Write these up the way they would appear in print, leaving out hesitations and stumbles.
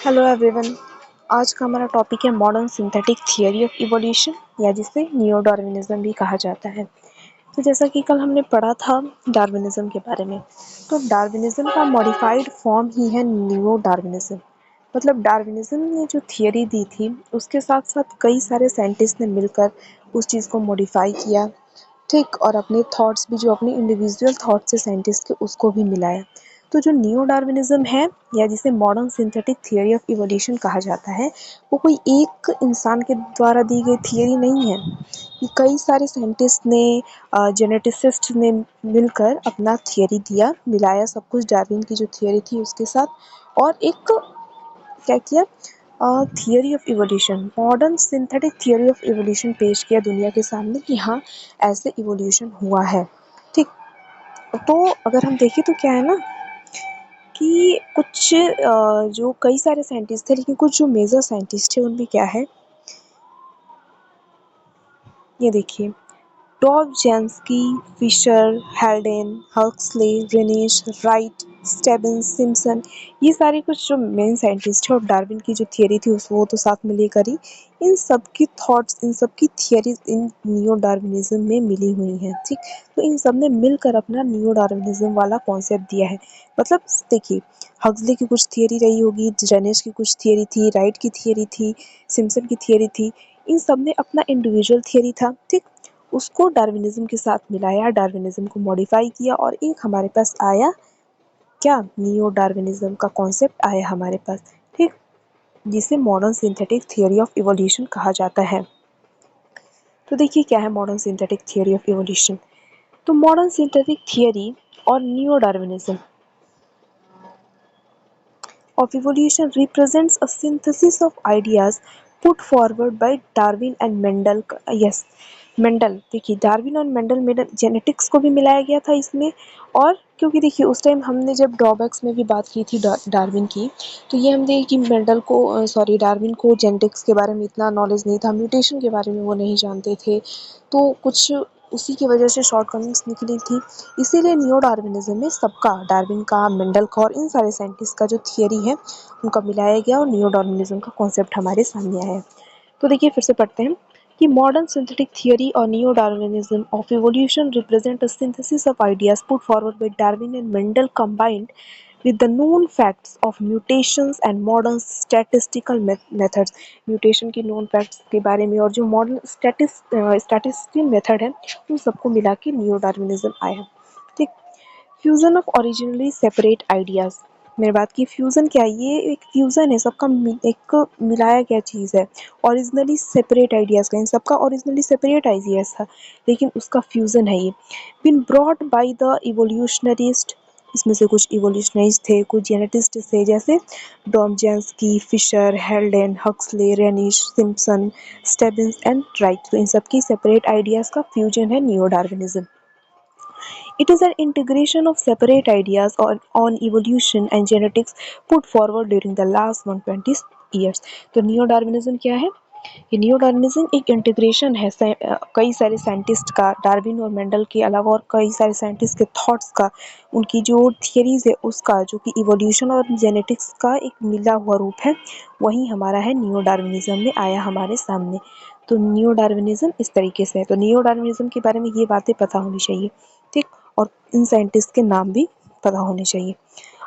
Hello everyone. आज का हमारा टॉपिक है modern synthetic theory of evolution या जिसे नियो डार्विनिज्म भी कहा जाता है। तो जैसा कि कल हमने पढ़ा था डार्विनिज्म के बारे में, तो डार्विनिज्म का मॉडिफाइड फॉर्म ही है नियो डार्विनिज्म। मतलब डार्विनिज्म ने जो थियरी दी थी उसके साथ साथ कई सारे साइंटिस्ट ने मिलकर उस चीज़ को मॉडिफाई किया, ठीक, और अपने थॉट्स भी जो अपने इंडिविजुअल थॉट्स से साइंटिस्ट के उसको भी मिलाया। तो जो नियो डार्विनिज्म है या जिसे modern synthetic theory of evolution कहा जाता है, वो कोई एक इंसान के द्वारा दी गई थियरी नहीं है। ये कई सारे साइंटिस्ट ने, जेनेटिसिस्ट ने मिलकर अपना थियरी दिया, मिलाया सब कुछ डार्विन की जो थियरी थी उसके साथ, और एक क्या किया, theory of evolution, modern synthetic theory of evolution पेश किया दुनिया के सामने कि हाँ, ऐसे इवोल्यूशन हुआ है। ठीक, तो अगर हम देखें तो क्या है ना कि कुछ जो कई सारे साइंटिस्ट थे, लेकिन कुछ जो मेजर साइंटिस्ट थे उनमें क्या है, ये देखिए, Dobzhansky, Fisher, Haldane, Huxley, Rensch, Wright, Stebbins, Simpson, ये सारे कुछ जो मेन साइंटिस्ट हैं, और डार्विन की जो थियरी थी उस वो तो साथ में लेकर ही इन सब की थॉट्स, इन सब की थियरीज इन नियो डार्विनिज्म में मिली हुई हैं। ठीक, तो इन सब ने मिलकर अपना नियो डार्विनिज्म वाला कॉन्सेप्ट दिया है। मतलब देखिए, हक्सले की कुछ थियरी रही होगी, रेनिश की कुछ थियरी थी, राइट की थियरी थी, सिम्पसन की थियरी थी, इन सब ने अपना इंडिविजुअल थियरी था, ठीक, उसको डार्विनिज्म के साथ मिलाया, डार्विनिज्म को मॉडिफाई किया, और एक हमारे पास आया क्या, नियो डार्विनिज्म का कॉन्सेप्ट आया हमारे पास, ठीक, जिसे modern synthetic theory of evolution कहा जाता है। तो देखिए क्या है modern synthetic theory of evolution. तो मॉडर्न सिंथेटिक थियरी और neo Darwinism of evolution represents a synthesis of ideas put forward by Darwin and Mendel। yes, Mendel, देखिए डार्विन और मेंडल में जेनेटिक्स को भी मिलाया गया था इसमें। और क्योंकि देखिए उस टाइम हमने जब ड्रॉबैक्स में भी बात की थी डार्विन की, तो ये हम देखें कि मेंडल को, सॉरी, डार्विन को जेनेटिक्स के बारे में इतना नॉलेज नहीं था, म्यूटेशन के बारे में वो नहीं जानते थे, तो कुछ उसी की वजह से शॉर्टकमिंग्स निकली थी। इसीलिए नियो डार्विनिज्म में सबका, डार्विन का, मेंडल का और इन सारे साइंटिस्ट का जो थियरी है उनका मिलाया गया और नियो डार्विनिज्म का कॉन्सेप्ट हमारे सामने आया है। तो देखिए फिर से पढ़ते हैं कि मॉडर्न सिंथेटिक थियरी और neo Darwinism of evolution represent a synthesis of ideas put forward bye Darwin and Mendel combined with the known facts of mutations and modern statistical methods। Mutation की नोन फैक्ट्स के बारे में और जो modern statistical method है उन सबको मिला के नियो डार्विनिज्म आया। ठीक, fusion of originally separate ideas, मेरे बात की फ्यूजन क्या है, ये एक फ्यूजन है, सबका एक मिलाया गया चीज़ है। ओरिजिनली सेपरेट आइडियाज का, इन सबका ओरिजिनली सेपरेट आइडियाज था लेकिन उसका फ्यूजन है ये। Been brought by the evolutionist, इसमें से कुछ इवोल्यूशनरिस्ट थे, कुछ जेनेटिस्ट थे, जैसे Dobzhansky, Fisher, Haldane, Huxley, Rensch, Simpson, Stebbins and Wright. तो इन सबकी सेपरेट आइडियाज का फ्यूजन है neo Darwinism. It is an integration of separate ideas on evolution and genetics put forward during the last 120 years। तो neo Darwinism क्या है? ये neo Darwinism एक इंटीग्रेशन है कई सारे साइंटिस्ट का, डार्विन और मेंडल के अलावा और कई सारे साइंटिस्ट के थॉट्स का, उनकी जो थियरीज है उसका, जो कि इवोल्यूशन और जेनेटिक्स का एक मिला हुआ रूप है, वही हमारा है नियो डार्विनिज्म में आया हमारे सामने। तो नियो डार्विनिज्म इस तरीके से है। तो नियो डार्विनिज्म के बारे में ये बातें पता होनी चाहिए, ठीक, और इन साइंटिस्ट के नाम भी पता होने चाहिए।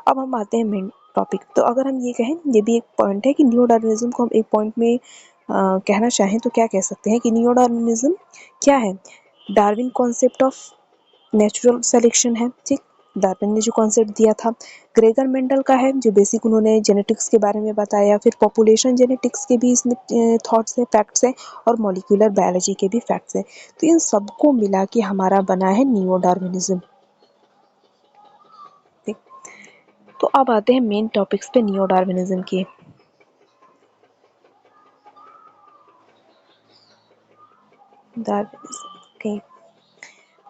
अब हम आते हैं मेन टॉपिक। तो अगर हम ये कहें, ये भी एक पॉइंट है कि नियो डार्विनिज्म को हम एक पॉइंट में कहना चाहें तो क्या कह सकते हैं कि नियो डार्विनिज्म क्या है? Darwin concept of natural selection है, ठीक, डार्विन ने जो कॉन्सेप्ट दिया था। ग्रेगर मेंडल का है, जो बेसिक उन्होंने जेनेटिक्स के बारे में बताया। फिर पॉपुलेशन जेनेटिक्स के भी इसमें थॉट्स हैं, फैक्ट्स हैं, और मॉलिक्यूलर बायोलॉजी के भी फैक्ट्स हैं। तो इन सबको मिला के हमारा बना है नियो डार्विनिज्म। ठीक, तो अब आते हैं मेन टॉपिक्स पे नियो डार्विनिज्म के। डार्विनिज्म के,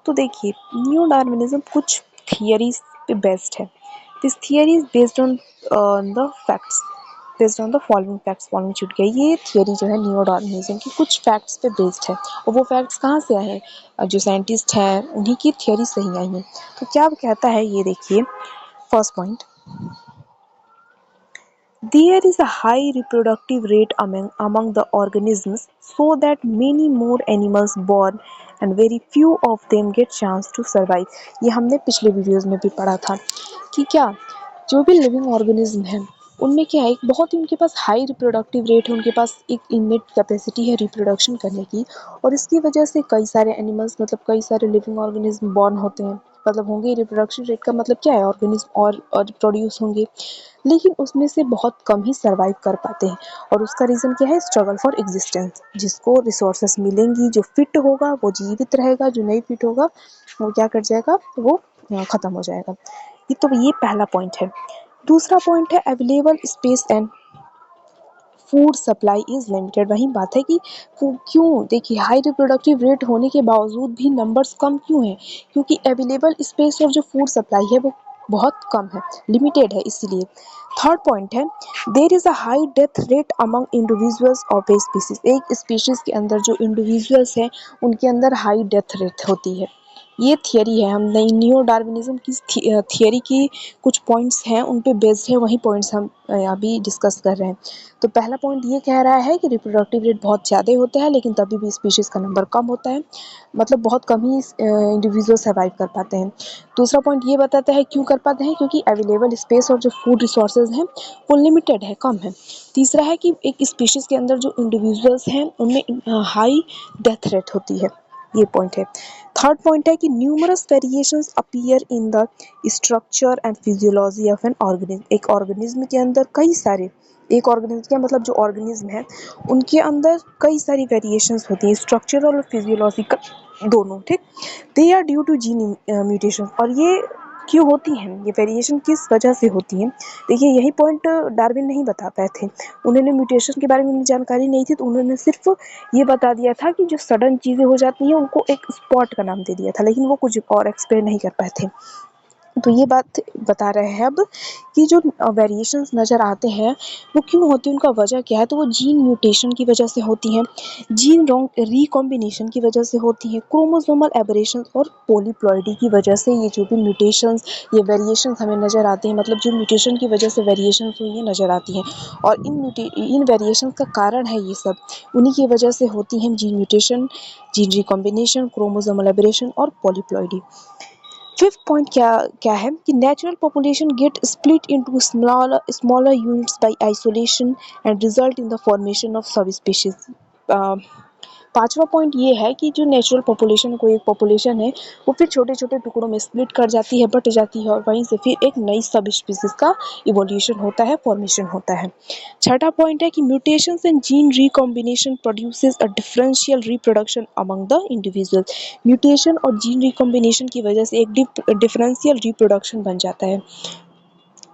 तो देखिए न्यू डार्विनिज्म कुछ थियरीज पे बेस्ड है। This theory is based on the facts, based on the following facts, following छूट गया। ये थियरी जो है न्यू डार्विनिज्म की कुछ फैक्ट्स पे बेस्ड है, और वो फैक्ट्स कहाँ से आए हैं? जो साइंटिस्ट हैं उन्हीं की थियरी से ही आई हैं। तो क्या कहता है ये देखिए, first point, There is a high reproductive rate among the organisms so that many more animals born and very few of them get chance to survive. ये हमने पिछले वीडियोस में भी पढ़ा था कि क्या जो भी लिविंग ऑर्गेनिज्म है उनमें क्या है, एक बहुत ही उनके पास हाई रिप्रोडक्टिव रेट है, उनके पास एक इनमेट कैपेसिटी है रिप्रोडक्शन करने की, और इसकी वजह से कई सारे एनिमल्स मतलब कई सारे लिविंग ऑर्गेनिज्म बॉर्न होते हैं, मतलब होंगे। रिप्रोडक्शन रेट का मतलब क्या है, ऑर्गेनिज्म और प्रोड्यूस होंगे, लेकिन उसमें से बहुत कम ही सर्वाइव कर पाते हैं। और उसका रीज़न क्या है, स्ट्रगल फॉर एग्जिस्टेंस। जिसको रिसोर्सेस मिलेंगी, जो फिट होगा वो जीवित रहेगा, जो नहीं फिट होगा वो क्या कर जाएगा, वो ख़त्म हो जाएगा। ये पहला पॉइंट है। दूसरा पॉइंट है available space and food supply is limited. वही बात है कि क्यों, देखिए हाई रिप्रोडक्टिव रेट होने के बावजूद भी नंबर्स कम क्यों हैं, क्योंकि अवेलेबल स्पेस और जो फूड सप्लाई है वो बहुत कम है, लिमिटेड है इसीलिए। थर्ड पॉइंट है there is a high death rate among individuals of a species. एक स्पीशीज के अंदर जो इंडिविजुअल्स हैं उनके अंदर हाई डेथ रेट होती है। ये थियरी है, हम नई नियो डार्विनिज्म की थियरी की कुछ पॉइंट्स हैं उन पे बेस्ड है, वही पॉइंट्स हम अभी डिस्कस कर रहे हैं। तो पहला पॉइंट ये कह रहा है कि रिप्रोडक्टिव रेट बहुत ज़्यादा होता है लेकिन तभी भी स्पीशीज़ का नंबर कम होता है, मतलब बहुत कम ही इंडिविजुअल सर्वाइव कर पाते हैं। दूसरा पॉइंट ये बताता है क्यों कर पाते हैं, क्योंकि अवेलेबल स्पेस और जो फूड रिसोर्सेज हैं वो लिमिटेड है, कम है। तीसरा है कि एक स्पीशीज़ के अंदर जो इंडिविजुअल्स हैं उनमें हाई डेथ रेट होती है, ये पॉइंट है। थर्ड पॉइंट है कि numerous variations appear in the structure and physiology of an organism. एक ऑर्गेनिज्म के अंदर कई सारे, एक ऑर्गेनिज्म का मतलब जो ऑर्गेनिज्म है उनके अंदर कई सारी वेरिएशंस होती हैं, स्ट्रक्चरल और फिजियोलॉजिकल दोनों, ठीक। They are due to gene mutation. और ये क्यों होती हैं, ये वेरिएशन किस वजह से होती हैं। देखिए यही पॉइंट डार्विन नहीं बता पाए थे, उन्होंने म्यूटेशन के बारे में जानकारी नहीं थी, तो उन्होंने सिर्फ ये बता दिया था कि जो सडन चीज़ें हो जाती हैं उनको एक स्पॉट का नाम दे दिया था, लेकिन वो कुछ और एक्सप्लेन नहीं कर पाए थे। तो ये बात बता रहे हैं अब कि जो वेरिएशंस नज़र आते हैं वो क्यों होती हैं, उनका वजह क्या है। तो वो जीन म्यूटेशन की वजह से होती हैं, जीन रिकॉम्बिनेशन की वजह से होती हैं, क्रोमोसोमल एबरेशन और पॉलीप्लॉइडी की वजह से ये जो भी म्यूटेशंस, ये वेरिएशंस हमें नज़र आते हैं, मतलब जो म्यूटेशन की वजह से वेरिएशंस हुई हैं नज़र आती हैं। और इन वेरिएशंस का कारण है ये सब, उन्हीं की वजह से होती हैं gene mutation, gene recombination, chromosomal aberration और पॉलीप्लॉइडी। फिफ्थ पॉइंट क्या क्या है कि natural population get split into smaller units by isolation and result in the formation of sub species. पांचवा पॉइंट ये है कि जो नेचुरल पॉपुलेशन, कोई एक पॉपुलेशन है वो फिर छोटे छोटे टुकड़ों में स्प्लिट कर जाती है, बट जाती है, और वहीं से फिर एक नई सब स्पीसीज का इवोल्यूशन होता है, फॉर्मेशन होता है। छठा पॉइंट है कि mutations and gene recombination produces a differential reproduction among the individual. Mutation और जीन रिकॉम्बिनेशन की वजह से एक डिफरेंशियल रिप्रोडक्शन बन जाता है,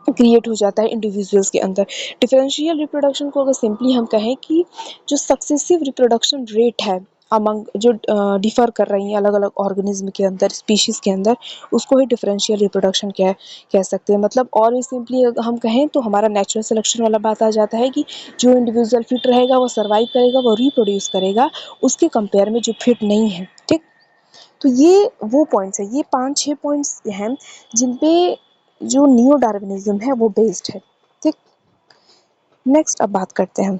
क्रिएट हो जाता है इंडिविजुअल्स के अंदर। डिफरेंशियल रिप्रोडक्शन को अगर सिंपली हम कहें कि जो सक्सेसिव रिप्रोडक्शन रेट है अमंग जो डिफर कर रही हैं अलग अलग ऑर्गेनिज्म के अंदर, स्पीशीज़ के अंदर, उसको ही डिफरेंशियल रिप्रोडक्शन कह सकते हैं। मतलब और भी सिंपली अगर हम कहें तो हमारा नेचुरल सिलेक्शन वाला बात आ जाता है कि जो इंडिविजुअल फिट रहेगा वो सर्वाइव करेगा, वो रिप्रोड्यूस करेगा, उसके कंपेयर में जो फिट नहीं है, ठीक। तो ये वो पॉइंट्स है, ये 5-6 पॉइंट्स हैं जिन पे जो नियो डार्विनिज्म है वो बेस्ड है, ठीक। नेक्स्ट अब बात करते हैं।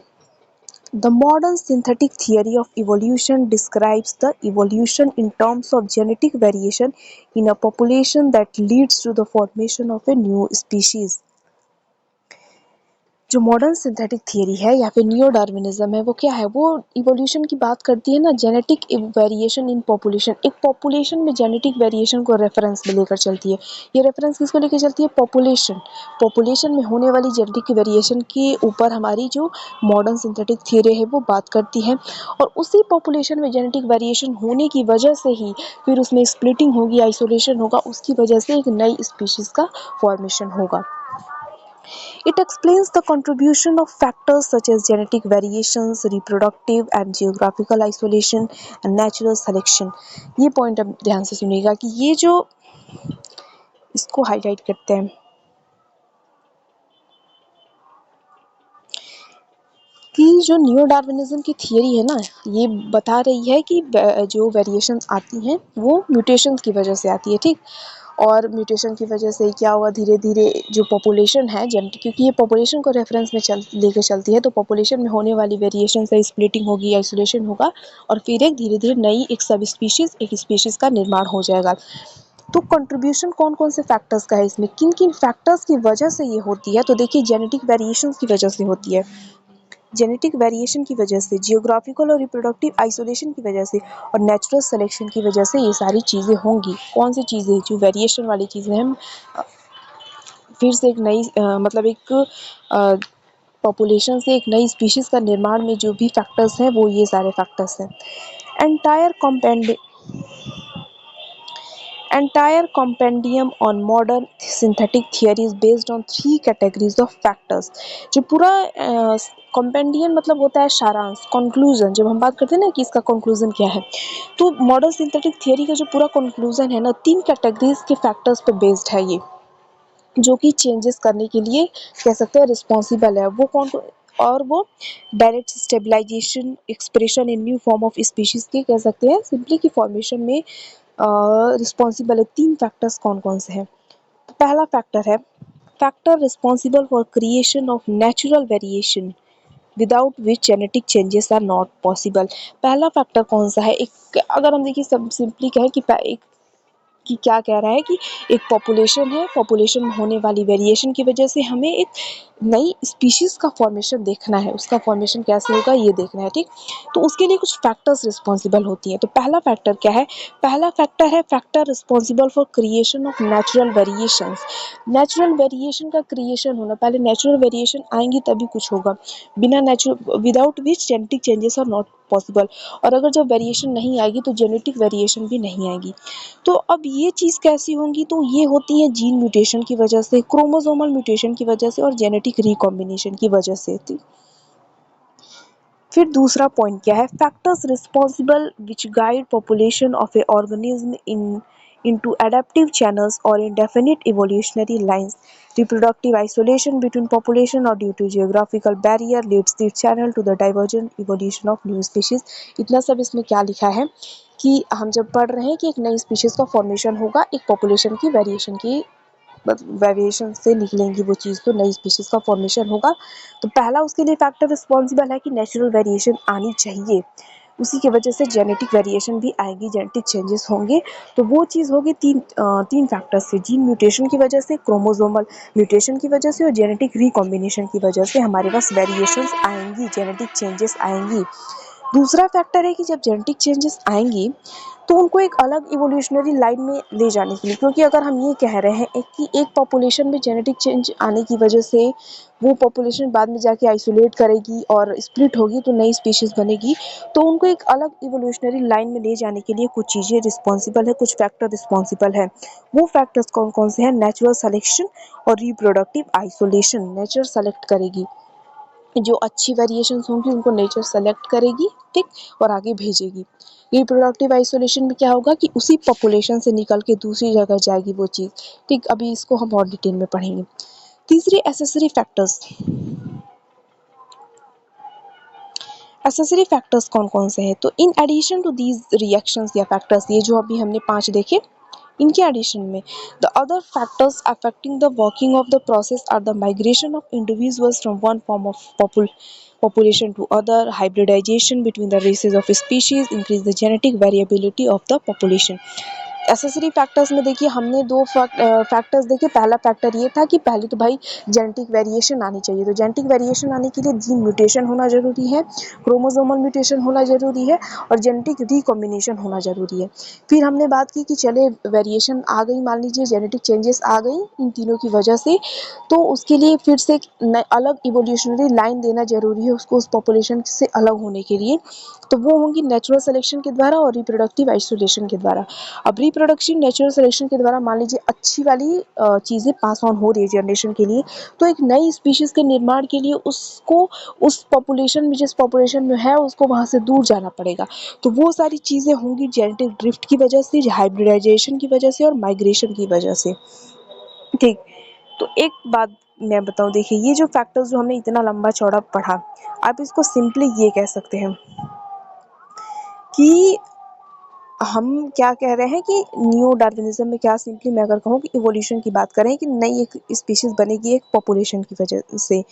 The modern synthetic theory of evolution describes the evolution in terms of genetic variation in a population that leads to the formation of a new species. जो मॉडर्न सिंथेटिक थियरी है या फिर नियो डार्विनिज्म है वो क्या है, वो evolution की बात करती है ना, जेनेटिक वेरिएशन इन पॉपुलेशन। एक पॉपुलेशन में जेनेटिक वेरिएशन को रेफरेंस में लेकर चलती है। ये रेफरेंस किसको लेकर चलती है, पॉपुलेशन। पॉपुलेशन में होने वाली जेनेटिक वेरिएशन के ऊपर हमारी जो मॉडर्न सिंथेटिक थियरी है वो बात करती है। और उसी पॉपुलेशन में जेनेटिक वेरिएशन होने की वजह से ही फिर उसमें स्प्लिटिंग होगी, आइसोलेशन होगा, उसकी वजह से एक नई स्पीशीज़ का फॉर्मेशन होगा। It explains the contribution of factors such as genetic variations, reproductive and geographical isolation and natural selection। ये पॉइंट अब ध्यान से सुनिएगा कि ये जो इसको हाईलाइट करते हैं कि जो नियो डार्विनिज्म की थियरी है ना, ये बता रही है कि जो वेरिएशंस आती हैं वो म्यूटेशंस की वजह से आती है, ठीक। और म्यूटेशन की वजह से क्या हुआ, धीरे धीरे जो पॉपुलेशन है क्योंकि ये पॉपुलेशन को रेफरेंस में लेके चलती है, तो पॉपुलेशन में होने वाली वेरिएशन से स्प्लिटिंग होगी, आइसोलेशन होगा, और फिर एक धीरे धीरे नई एक सब स्पीशीज, एक स्पीशीज का निर्माण हो जाएगा। तो कंट्रीब्यूशन कौन कौन से फैक्टर्स का है इसमें, किन किन फैक्टर्स की वजह से ये होती है, तो देखिए जेनेटिक वेरिएशंस की वजह से होती है, जेनेटिक वेरिएशन की वजह से, जियोग्राफिकल और रिप्रोडक्टिव आइसोलेशन की वजह से, और नेचुरल सिलेक्शन की वजह से ये सारी चीज़ें होंगी। कौन सी चीज़ें, जो वेरिएशन वाली चीज़ें हैं, फिर से एक नई मतलब एक पॉपुलेशन से एक नई स्पीशीज़ का निर्माण में जो भी फैक्टर्स हैं वो ये सारे फैक्टर्स हैं। Entire compendium Entire compendium on modern synthetic theory is based on three categories of factors। जो पूरा कॉम्पेंडियम मतलब होता है सारांश, कंक्लूजन, जब हम बात करते हैं ना कि इसका कंक्लूजन क्या है, तो मॉडर्न सिंथेटिक थियरी का जो पूरा कंक्लूजन है ना, 3 कैटेगरीज के फैक्टर्स पे बेस्ड है ये, जो कि चेंजेस करने के लिए कह सकते हैं रिस्पॉन्सिबल है। वो कौन, और वो direct stabilisation, expression in new form of species के कह सकते हैं सिंपली की फॉर्मेशन में रिस्पॉन्सिबल है। 3 फैक्टर्स कौन कौन से हैं, तो पहला फैक्टर है factor responsible for creation of natural variation without which genetic changes are not possible. पहला फैक्टर कौन सा है, एक अगर हम देखिए सब सिंपली कहें कि क्या कह रहा है कि एक पॉपुलेशन है, पॉपुलेशन में होने वाली वेरिएशन की वजह से हमें एक नई स्पीशीज़ का फॉर्मेशन देखना है, उसका फॉर्मेशन कैसे होगा ये देखना है, ठीक। तो उसके लिए कुछ फैक्टर्स रिस्पॉन्सिबल होती हैं। तो पहला फैक्टर क्या है, पहला फैक्टर है factor responsible for creation of natural variations. Natural variation का क्रिएशन होना, पहले नेचुरल वेरिएशन आएंगी तभी कुछ होगा, बिना natural without which genetic changes are not possible. और अगर जब वेरिएशन नहीं आएगी तो जेनेटिक वेरिएशन भी नहीं आएगी। तो अब ये चीज़ कैसी होंगी, तो ये होती है जीन म्यूटेशन की वजह से, क्रोमोसोमल म्यूटेशन की वजह से, और जेनेटिक रिकॉम्बिनेशन की वजह से थी। फिर दूसरा पॉइंट क्या है, factors responsible which guide population of A organism into adaptive channels or indefinite evolutionary lines. Reproductive isolation between population or due to geographical barrier leads the channel to the divergent evolution of new species। इतना सब इसमें क्या लिखा है कि हम जब पढ़ रहे हैं कि एक नई स्पीशीज का फॉर्मेशन होगा, एक पॉपुलेशन की वेरिएशन की वेरिएशन से निकलेंगी वो चीज़, तो नई स्पीशीज का फॉर्मेशन होगा। तो पहला उसके लिए फैक्टर रिस्पॉन्सिबल है कि नेचुरल वेरिएशन आनी चाहिए, उसी की वजह से जेनेटिक वेरिएशन भी आएगी, जेनेटिक चेंजेस होंगे। तो वो चीज़ होगी तीन फैक्टर्स से, जीन म्यूटेशन की वजह से, क्रोमोसोमल म्यूटेशन की वजह से, और जेनेटिक रिकॉम्बिनेशन की वजह से हमारे पास वेरिएशंस आएंगी, जेनेटिक चेंजेस आएंगी। दूसरा फैक्टर है कि जब जेनेटिक चेंजेस आएंगी तो उनको एक अलग इवोल्यूशनरी लाइन में ले जाने के लिए, क्योंकि अगर हम ये कह रहे हैं कि एक पॉपुलेशन में जेनेटिक चेंज आने की वजह से वो पॉपुलेशन बाद में जाके आइसोलेट करेगी और स्प्लिट होगी तो नई स्पीशीज बनेगी, तो उनको एक अलग इवोल्यूशनरी लाइन में ले जाने के लिए कुछ चीज़ें रिस्पॉन्सिबल है, कुछ फैक्टर रिस्पॉन्सिबल है। वो फैक्टर्स कौन कौन से हैं, नेचुरल सिलेक्शन और रिप्रोडक्टिव आइसोलेशन। नेचर सेलेक्ट करेगी, जो अच्छी वेरिएशंस होंगी उनको नेचर सेलेक्ट करेगी, ठीक, और आगे भेजेगी। रिप्रोडक्टिव आइसोलेशन में क्या होगा कि उसी पॉपुलेशन से निकल के दूसरी जगह जाएगी वो चीज़, ठीक। अभी इसको हम और डिटेल में पढ़ेंगे। तीसरी एसेसरी फैक्टर्स, एसेसरी फैक्टर्स कौन कौन से हैं, तो in addition to these reactions या फैक्टर्स, ये जो अभी हमने 5 देखे, इनके एडिशन में the other factors affecting the working of the process are the migration of individuals from one form of population to other, hybridization between the races of species, increase the genetic variability of the population। Accessory factors में देखिए हमने दो factors देखे। पहला factor ये था कि पहले तो भाई जेनेटिक वेरिएशन आनी चाहिए, तो जेनेटिक वेरिएशन आने के लिए जीन म्यूटेशन होना जरूरी है, क्रोमोसोमल म्यूटेशन होना जरूरी है, और जेनेटिक रिकॉम्बिनेशन होना जरूरी है। फिर हमने बात की कि चले वेरिएशन आ गई, मान लीजिए जेनेटिक चेंजेस आ गई इन तीनों की वजह से, तो उसके लिए फिर से एक अलग इवोल्यूशनरी लाइन देना जरूरी है उसको, उस पॉपुलेशन से अलग होने के लिए। तो वो होंगी नेचुरल सिलेक्शन के द्वारा और रिप्रोडक्टिव आइसोलेशन के द्वारा। अब रिप्रोडक्शन नेचुरल सिलेक्शन के द्वारा मान लीजिए अच्छी वाली चीज़ें पास ऑन हो रही है जनरेशन के लिए, तो एक नई स्पीशीज़ के निर्माण के लिए उसको उस पॉपुलेशन में, जिस पॉपुलेशन में है उसको वहाँ से दूर जाना पड़ेगा। तो वो सारी चीज़ें होंगी जेनेटिक ड्रिफ्ट की वजह से, हाइब्रिडाइजेशन की वजह से, और माइग्रेशन की वजह से, ठीक। तो एक बात मैं बताऊं, देखिए ये जो फैक्टर्स जो हमने इतना लंबा चौड़ा पढ़ा, आप इसको सिंपली ये कह सकते हैं कि हम क्या कह रहे हैं कि न्यू डार्विनिज्म में क्या सिंपली मैं अगर कहूँ कि इवोल्यूशन की बात करें कि नई एक स्पीशीज बनेगी एक पॉपुलेशन की वजह से,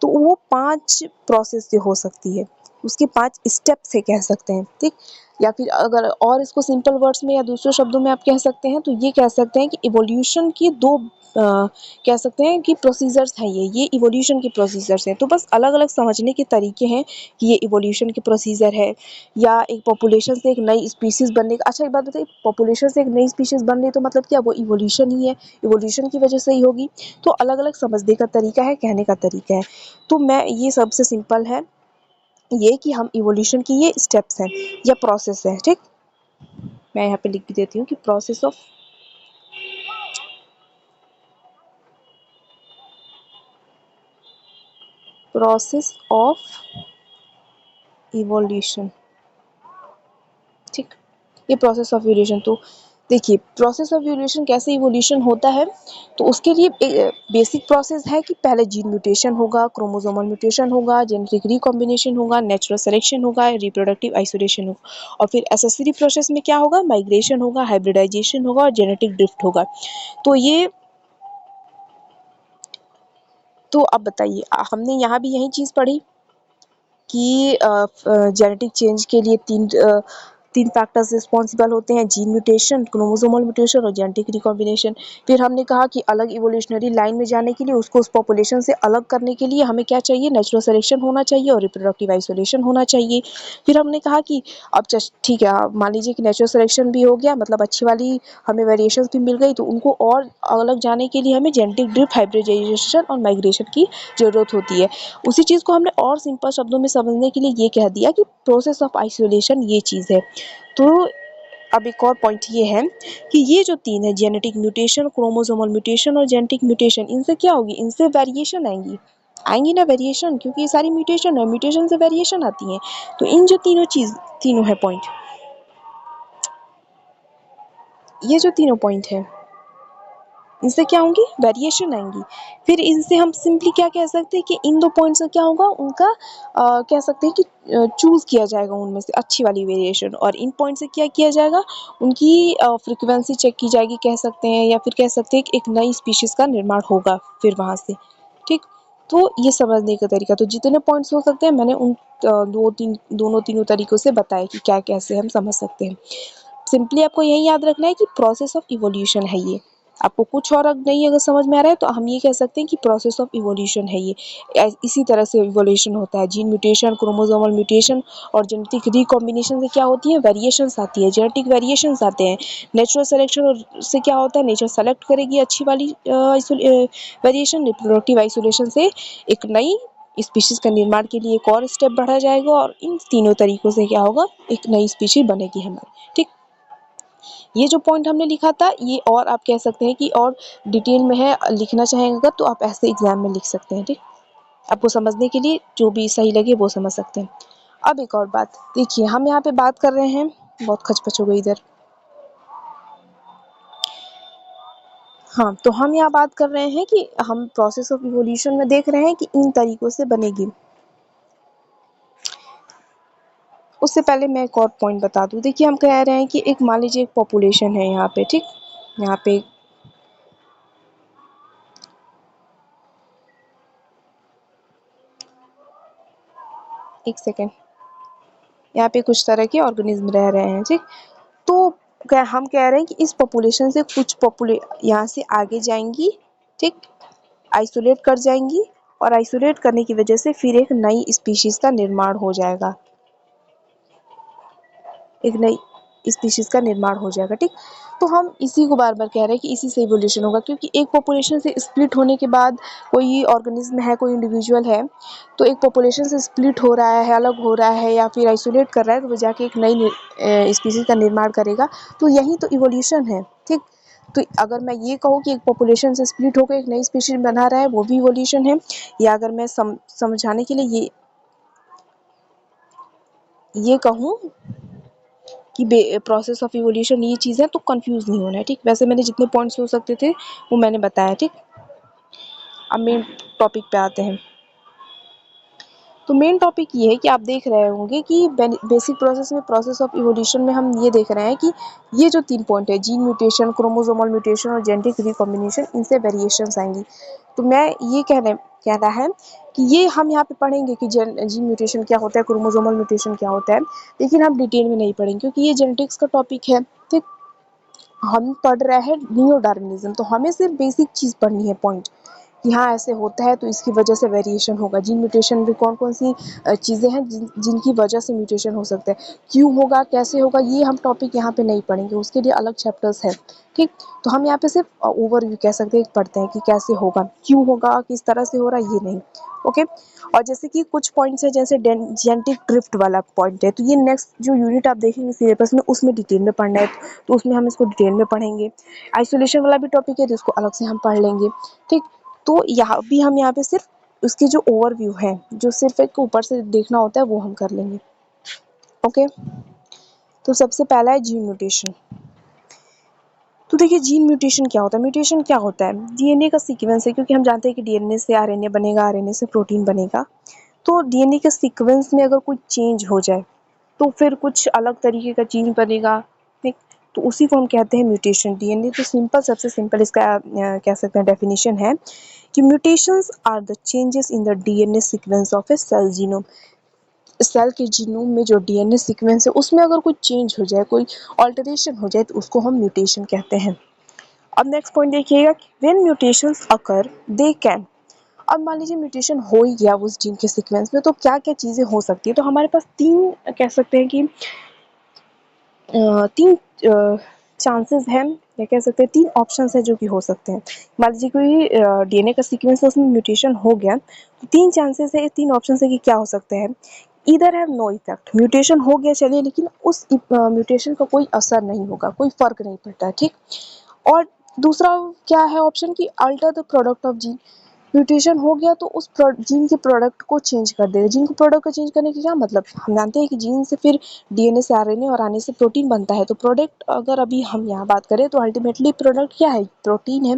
तो वो 5 प्रोसेस से हो सकती है, उसके 5 स्टेप से कह सकते हैं, ठीक। या फिर अगर और इसको सिंपल वर्ड्स में या दूसरे शब्दों में आप कह सकते हैं तो ये कह सकते हैं कि इवोल्यूशन की 2 कह सकते हैं कि प्रोसीजर्स हैं, ये इवोल्यूशन के प्रोसीजर्स हैं। तो बस अलग-अलग समझने के तरीके हैं कि ये इवोल्यूशन के प्रोसीजर है या एक पॉपुलेशन से एक नई स्पीशीज बनने का। अच्छा एक बात बताइए, पॉपुलेशन से एक नई स्पीशीज बन रही तो मतलब क्या वो इवोल्यूशन ही है, इवोल्यूशन की वजह से ही होगी। तो अलग अलग समझने का तरीका है, कहने का तरीका है। तो मैं ये सबसे सिंपल है ये कि हम इवोल्यूशन की ये स्टेप्स हैं या प्रोसेस है, ठीक। मैं यहाँ पे लिख भी देती हूँ कि प्रोसेस ऑफ इवोल्यूशन, ठीक। ये प्रोसेस ऑफ इवोल्यूशन, तो देखिए प्रोसेस ऑफ इवोल्यूशन कैसे इवोल्यूशन होता है, तो उसके लिए बेसिक प्रोसेस है कि पहले जीन म्यूटेशन होगा, क्रोमोसोमल म्यूटेशन होगा, जेनेटिक रिकॉम्बिनेशन होगा, नेचुरल सिलेक्शन होगा, रिप्रोडक्टिव आइसोलेशन होगा, और फिर एसेसरी प्रोसेस में क्या होगा, माइग्रेशन होगा, हाइब्रिडाइजेशन होगा और जेनेटिक ड्रिफ्ट होगा। तो ये, तो अब बताइए हमने यहाँ भी यही चीज़ पढ़ी कि जेनेटिक चेंज के लिए तीन फैक्टर्स रिस्पॉन्सिबल होते हैं, जीन म्यूटेशन, क्रोमोसोमल म्यूटेशन और जेनेटिक रिकॉम्बिनेशन। फिर हमने कहा कि अलग इवोल्यूशनरी लाइन में जाने के लिए, उसको उस पॉपुलेशन से अलग करने के लिए हमें क्या चाहिए, नेचुरल सिलेक्शन होना चाहिए और रिप्रोडक्टिव आइसोलेशन होना चाहिए। फिर हमने कहा कि अब ठीक है, मान लीजिए कि नेचुरल सिलेक्शन भी हो गया, मतलब अच्छी वाली हमें वेरिएशंस भी मिल गई, तो उनको और अलग जाने के लिए हमें जेनेटिक ड्रिफ्ट, हाइब्रिडाइजेशन और माइग्रेशन की ज़रूरत होती है। उसी चीज़ को हमने और सिंपल शब्दों में समझने के लिए ये कह दिया कि प्रोसेस ऑफ आइसोलेशन ये चीज़ है। तो अब एक और पॉइंट ये है कि ये जो 3 है, जेनेटिक म्यूटेशन, क्रोमोसोमल म्यूटेशन और जेनेटिक म्यूटेशन, इनसे क्या होगी, इनसे वेरिएशन आएंगी ना वेरिएशन, क्योंकि ये सारी म्यूटेशन है, म्यूटेशन से वेरिएशन आती है। तो इन जो तीनों है पॉइंट, ये जो तीनों पॉइंट है, इनसे क्या होंगी, वेरिएशन आएंगी। फिर इनसे हम सिंपली क्या कह सकते हैं कि इन 2 पॉइंट से क्या होगा, उनका कह सकते हैं कि चूज किया जाएगा उनमें से अच्छी वाली वेरिएशन, और इन पॉइंट से क्या किया जाएगा, उनकी फ्रीक्वेंसी चेक की जाएगी कह सकते हैं, या फिर कह सकते हैं कि एक नई स्पीशीज का निर्माण होगा फिर वहां से, ठीक। तो ये समझने का तरीका, तो जितने पॉइंट्स हो सकते हैं मैंने उन दोनों तीनों तरीकों से बताया कि क्या कैसे हम समझ सकते हैं। सिंपली आपको यही याद रखना है कि प्रोसेस ऑफ इवोल्यूशन है ये। आपको कुछ और नहीं अगर समझ में आ रहा है तो हम ये कह सकते हैं कि प्रोसेस ऑफ इवोल्यूशन है ये। इसी तरह से इवोल्यूशन होता है, जीन म्यूटेशन, क्रोमोसोमल म्यूटेशन और जेनेटिक रिकॉम्बिनेशन से क्या होती है, वेरिएशंस आती है, जेनेटिक वेरिएशंस आते हैं। नेचुरल सिलेक्शन से क्या होता है, नेचर सेलेक्ट करेगी अच्छी वाली वेरिएशन, रिप्रोडक्टिव आइसोलेशन से एक नई स्पीशीज का निर्माण के लिए एक और स्टेप बढ़ा जाएगा, और इन तीनों तरीकों से क्या होगा, एक नई स्पीशीज बनेगी हमारी, ठीक। ये जो पॉइंट हमने लिखा था ये, और आप कह सकते हैं कि और डिटेल में है, लिखना चाहेंगे तो आप ऐसे एग्जाम में लिख सकते हैं, ठीक। आपको समझने के लिए जो भी सही लगे वो समझ सकते हैं। अब एक और बात देखिए, हम यहाँ पे बात कर रहे हैं, बहुत खचपच हो गई इधर। हाँ, तो हम यहाँ बात कर रहे हैं कि हम प्रोसेस ऑफ इवोल्यूशन में देख रहे हैं कि इन तरीकों से बनेगी। उससे पहले मैं एक और पॉइंट बता दूं, देखिए हम कह रहे हैं कि एक मान लीजिए एक पॉपुलेशन है यहाँ पे, ठीक। यहाँ पे एक सेकेंड, यहाँ पे कुछ तरह के ऑर्गेनिज्म रह रहे हैं, ठीक। तो हम कह रहे हैं कि इस पॉपुलेशन से कुछ यहाँ से आगे जाएंगी, ठीक, आइसोलेट कर जाएंगी, और आइसोलेट करने की वजह से फिर एक नई स्पीशीज का निर्माण हो जाएगा, एक नई स्पीशीज का निर्माण हो जाएगा, ठीक। तो हम इसी को बार बार कह रहे हैं कि इसी से इवोल्यूशन होगा, क्योंकि एक पॉपुलेशन से स्प्लिट होने के बाद कोई ऑर्गेनिज्म है, कोई इंडिविजुअल है, तो एक पॉपुलेशन से स्प्लिट हो रहा है, अलग हो रहा है या फिर आइसोलेट कर रहा है, तो वो जाके एक नई स्पीशीज का निर्माण करेगा। तो यही तो इवोल्यूशन है, ठीक। तो अगर मैं ये कहूँ कि एक पॉपुलेशन से स्प्लिट होकर एक नई स्पीशीज बना रहा है, वो भी इवोल्यूशन है। या अगर मैं समझाने के लिए ये कहूँ कि प्रोसेस ऑफ इवोल्यूशन ये चीज़ है, तो कंफ्यूज नहीं होना है, ठीक। वैसे मैंने जितने पॉइंट्स हो सकते थे वो मैंने बताया, ठीक। अब मेन टॉपिक पे आते हैं। तो मेन टॉपिक ये है कि आप देख रहे होंगे कि बेसिक प्रोसेस में, प्रोसेस ऑफ इवोल्यूशन में हम ये देख रहे हैं कि ये जो 3 पॉइंट है, जीन म्यूटेशन, क्रोमोसोमल म्यूटेशन और जेनेटिक रिकॉम्बिनेशन, इनसे वेरिएशंस आएंगी। तो मैं ये कहना है कि ये हम यहाँ पे पढ़ेंगे कि जीन म्यूटेशन क्या होता है, क्रोमोसोमल म्यूटेशन क्या होता है, लेकिन हम डिटेल में नहीं पढ़ेंगे क्योंकि ये जेनेटिक्स का टॉपिक है। ठीक, हम पढ़ रहे हैं नियो डार्विनिज्म, तो हमें सिर्फ बेसिक चीज़ पढ़नी है, पॉइंट कि हाँ ऐसे होता है तो इसकी वजह से वेरिएशन होगा। जीन म्यूटेशन भी कौन कौन सी चीज़ें हैं जिनकी वजह से म्यूटेशन हो सकता है, क्यों होगा, कैसे होगा, ये हम टॉपिक यहाँ पे नहीं पढ़ेंगे, उसके लिए अलग चैप्टर्स है। ठीक, तो हम यहाँ पे सिर्फ ओवरव्यू कह सकते हैं, पढ़ते हैं कि कैसे होगा, क्यों होगा, किस तरह से हो रहा है, ये नहीं। ओके, और जैसे कि कुछ पॉइंट्स है, जैसे जेनेटिक ड्रिफ्ट वाला पॉइंट है, तो ये नेक्स्ट जो यूनिट आप देखेंगे सिलेबस में, उसमें डिटेल में पढ़ना है, तो उसमें हम इसको डिटेल में पढ़ेंगे। आइसोलेशन वाला भी टॉपिक है, जिसको अलग से हम पढ़ लेंगे। ठीक, तो यहाँ भी हम यहाँ पे सिर्फ उसकी जो ओवरव्यू है, जो सिर्फ एक ऊपर से देखना होता है, वो हम कर लेंगे। ओके, तो सबसे पहला है जीन म्यूटेशन। तो देखिए जीन म्यूटेशन क्या होता है, म्यूटेशन क्या होता है, डीएनए का सीक्वेंस है, क्योंकि हम जानते हैं कि डीएनए से आरएनए बनेगा, आरएनए से प्रोटीन बनेगा। तो डीएनए के सीक्वेंस में अगर कोई चेंज हो जाए तो फिर कुछ अलग तरीके का जीन बनेगा। ठीक, तो उसी को हम कहते हैं म्यूटेशन। डीएनए तो सिंपल, सबसे सिंपल इसका कह सकते हैं डेफिनेशन है कि mutations are the changes in the DNA sequence of a cell genome. Cell के जीनोम में जो डीएनए सीक्वेंस है, उसमें अगर कोई चेंज हो जाए, कोई ऑल्टरेशन हो जाए, तो उसको हम म्यूटेशन कहते हैं। अब नेक्स्ट पॉइंट देखिएगा, when mutations occur they can. अब मान लीजिए म्यूटेशन हो ही गया उस जीन के सीक्वेंस में, तो क्या क्या चीज़ें हो सकती है। तो हमारे पास तीन कह सकते हैं कि तीन चांसेस हैं, या कह सकते हैं तीन ऑप्शंस हैं जो कि हो सकते हैं। मान लीजिए कोई डीएनए का सीक्वेंस है, उसमें म्यूटेशन हो गया, तो तीन चांसेस है, तीन ऑप्शन है कि क्या हो सकते हैं। इधर हैव नो इफेक्ट, म्यूटेशन हो गया चलिए, लेकिन उस म्यूटेशन का कोई असर नहीं होगा, कोई फर्क नहीं पड़ता। ठीक, और दूसरा क्या है ऑप्शन की alter the product of gene. Mutation हो गया तो उस जीन के प्रोडक्ट को चेंज कर देगा। जीन के प्रोडक्ट को चेंज करने के क्या मतलब, हम जानते हैं कि जीन से फिर डीएनए से आरएनए और आरएनए से प्रोटीन बनता है। तो प्रोडक्ट अगर अभी हम यहाँ बात करें तो अल्टीमेटली प्रोडक्ट क्या है, प्रोटीन है।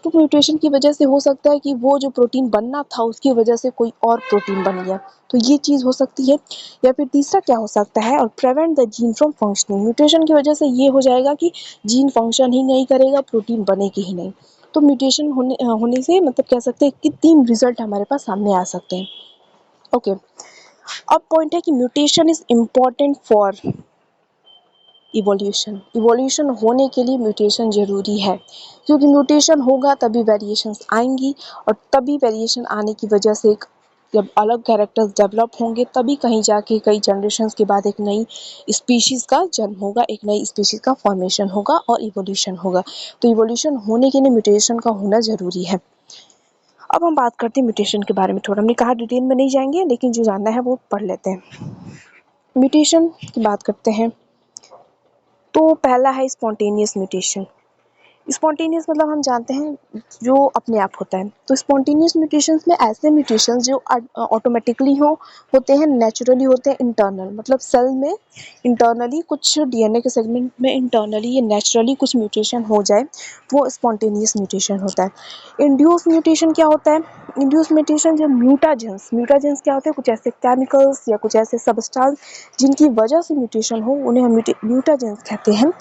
तो म्यूटेशन की वजह से हो सकता है कि वो जो प्रोटीन बनना था उसकी वजह से कोई और प्रोटीन बन गया, तो ये चीज़ हो सकती है। या फिर तीसरा क्या हो सकता है, और prevent the gene from functioning. Mutation की वजह से ये हो जाएगा कि जीन फंक्शन ही नहीं करेगा, प्रोटीन बनेगी ही नहीं। तो म्यूटेशन होने से मतलब कह सकते हैं कि तीन रिजल्ट हमारे पास सामने आ सकते हैं। ओके, अब पॉइंट है कि mutation is important for evolution. Evolution होने के लिए म्यूटेशन ज़रूरी है, क्योंकि म्यूटेशन होगा तभी वेरिएशंस आएंगी, और तभी वेरिएशन आने की वजह से जब अलग कैरेक्टर्स डेवलप होंगे, तभी कहीं जाके कई जनरेशंस के बाद एक नई स्पीशीज़ का जन्म होगा, एक नई स्पीशीज़ का फॉर्मेशन होगा और इवोल्यूशन होगा। तो इवोल्यूशन होने के लिए म्यूटेशन का होना ज़रूरी है। अब हम बात करते हैं म्यूटेशन के बारे में थोड़ा। हमने कहा डिटेल में नहीं जाएंगे, लेकिन जो जानना है वो पढ़ लेते हैं। म्यूटेशन की बात करते हैं, तो पहला है स्पॉन्टेनियस म्यूटेशन। स्पॉन्टेनियस मतलब हम जानते हैं जो अपने आप होता है। तो स्पॉन्टेनियस म्यूटेशंस में ऐसे म्यूटेशंस जो ऑटोमेटिकली होते हैं, नेचुरली होते हैं, इंटरनल मतलब सेल में इंटरनली कुछ डीएनए के सेगमेंट में इंटरनली या नेचुरली कुछ म्यूटेशन हो जाए, वो स्पॉन्टेनियस म्यूटेशन होता है। इंड्यूस म्यूटेशन क्या होता है, इंड्यूस म्यूटेशन जब म्यूटाजेंस क्या होते हैं, कुछ ऐसे केमिकल्स या कुछ ऐसे सबस्टांस जिनकी वजह से म्यूटेशन हो, उन्हें हम म्यूटाजेंस कहते हैं।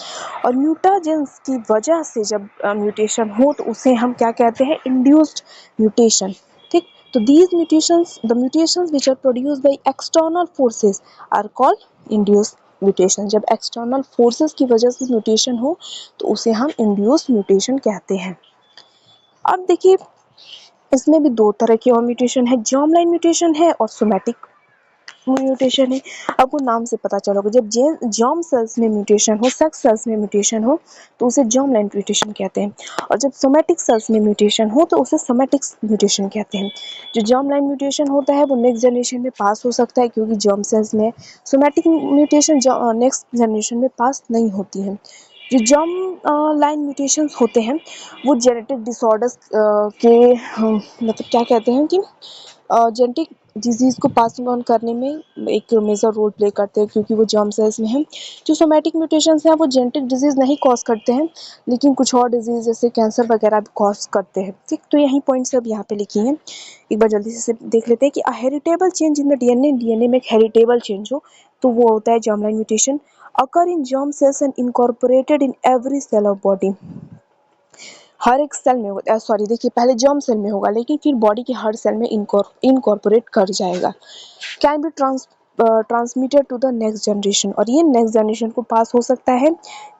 और म्यूटाजेंस की वजह से जब म्यूटेशन हो तो उसे हम क्या कहते हैं, इंड्यूस्ड म्यूटेशन। ठीक, तो these mutations, the mutations which are produced by external forces are called induced mutation. जब एक्सटर्नल फोर्सेस की वजह से म्यूटेशन हो तो उसे हम इंड्यूस्ड म्यूटेशन कहते हैं। अब देखिए इसमें भी दो तरह के और म्यूटेशन है, जर्म लाइन म्यूटेशन है और सोमैटिक म्यूटेशन है। आपको नाम से पता चला होगा, जब जर्म सेल्स में म्यूटेशन हो, सेक्स सेल्स में म्यूटेशन हो, तो उसे जर्म लाइन म्यूटेशन कहते हैं। और जब सोमैटिक सेल्स में म्यूटेशन हो तो उसे सोमैटिक म्यूटेशन कहते हैं। जो जर्म लाइन म्यूटेशन होता है वो नेक्स्ट जनरेशन में पास हो सकता है, क्योंकि जर्म सेल्स में। सोमैटिक म्यूटेशन नेक्स्ट जनरेशन में पास नहीं होती है। जो जर्म लाइन म्यूटेशंस होते हैं वो जेनेटिक डिसऑर्डर्स के मतलब क्या कहते हैं कि जेनेटिक डिजीज़ को पासिंग ऑन करने में एक मेजर रोल प्ले करते हैं, क्योंकि वो जर्म सेल्स में हैं। जो सोमैटिक म्यूटेशंस हैं वो जेनेटिक डिजीज़ नहीं कॉज करते हैं, लेकिन कुछ और डिजीज़ जैसे कैंसर वगैरह भी कॉज करते हैं। ठीक, तो यही पॉइंट्स अब यहाँ पे लिखी हैं। एक बार जल्दी से देख लेते हैं कि heritable change in the DNA, DNA में एक हेरिटेबल चेंज हो तो वो होता है germline mutation. Occur in germ cells and incorporated in every cell of body. हर एक सेल में होगा, सॉरी देखिए, पहले जर्म सेल में होगा लेकिन फिर बॉडी के हर सेल में इनकॉर्पोरेट कर जाएगा। Can be transmitted to the next generation, और ये नेक्स्ट जनरेशन को पास हो सकता है।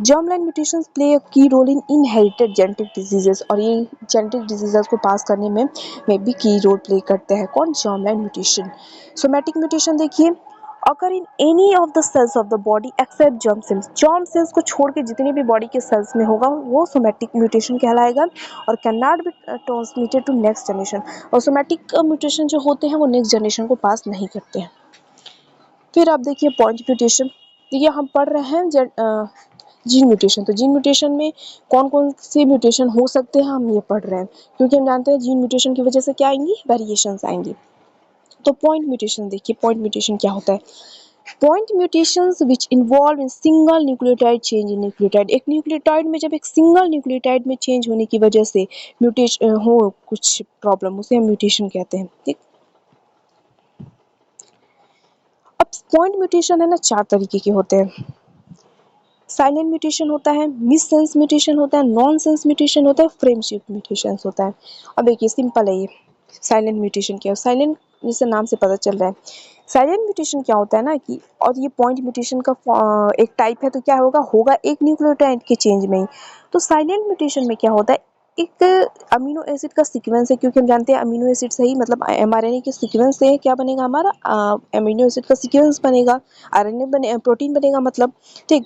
Germ line mutations play a key role in inherited genetic diseases, और ये जेनेटिक डिजीजेस को पास करने में भी की रोल प्ले करते हैं। कौन? Germ line mutation. Somatic mutation देखिए, अगर in any of the cells of the body except germ cells, germ cells को छोड़ के जितने भी बॉडी के सेल्स में होगा वो सोमैटिक म्यूटेशन कहलाएगा, और can not be transmitted to next generation. और सोमैटिक म्यूटेशन जो होते हैं वो नेक्स्ट जनरेशन को पास नहीं करते हैं। फिर आप देखिए पॉइंट म्यूटेशन। देखिए हम पढ़ रहे हैं जीन म्यूटेशन, तो जीन म्यूटेशन में कौन कौन से म्यूटेशन हो सकते हैं हम ये पढ़ रहे हैं, क्योंकि हम जानते हैं जीन म्यूटेशन की वजह से क्या आएंगी? वेरिएशंस आएंगी। तो पॉइंट म्यूटेशन देखिए, पॉइंट म्यूटेशन क्या होता है? Point mutations which involve in single nucleotide change in nucleotide. एक न्यूक्लियोटाइड में जब एक सिंगल न्यूक्लियोटाइड में चेंज होने की वजह से म्यूटेशन हो कुछ प्रॉब्लम, उसे हम म्यूटेशन कहते हैं। ठीक, अब पॉइंट म्यूटेशन है ना, 4 तरीके के होते हैं। साइलेंट म्यूटेशन होता है, मिस सेंस म्यूटेशन होता है, नॉन सेंस म्यूटेशन होता है, फ्रेम शिफ्ट म्यूटेशन होता है। अब देखिए सिंपल है ये। साइलेंट म्यूटेशन क्या है? साइलेंट जैसे नाम से पता चल रहा है। साइलेंट म्यूटेशन क्या होता है ना कि, और ये पॉइंट म्यूटेशन का एक टाइप है, तो क्या होगा एक न्यूक्लियोटाइड के चेंज में ही। तो साइलेंट म्यूटेशन में क्या होता है? एक अमीनो एसिड का सीक्वेंस है, क्योंकि हम जानते हैं अमीनो एसिड से ही, मतलब एमआरएनए के सीक्वेंस से क्या बनेगा हमारा? अमीनो एसिड का सीक्वेंस बनेगा, आरएनए बने, प्रोटीन बनेगा मतलब। ठीक,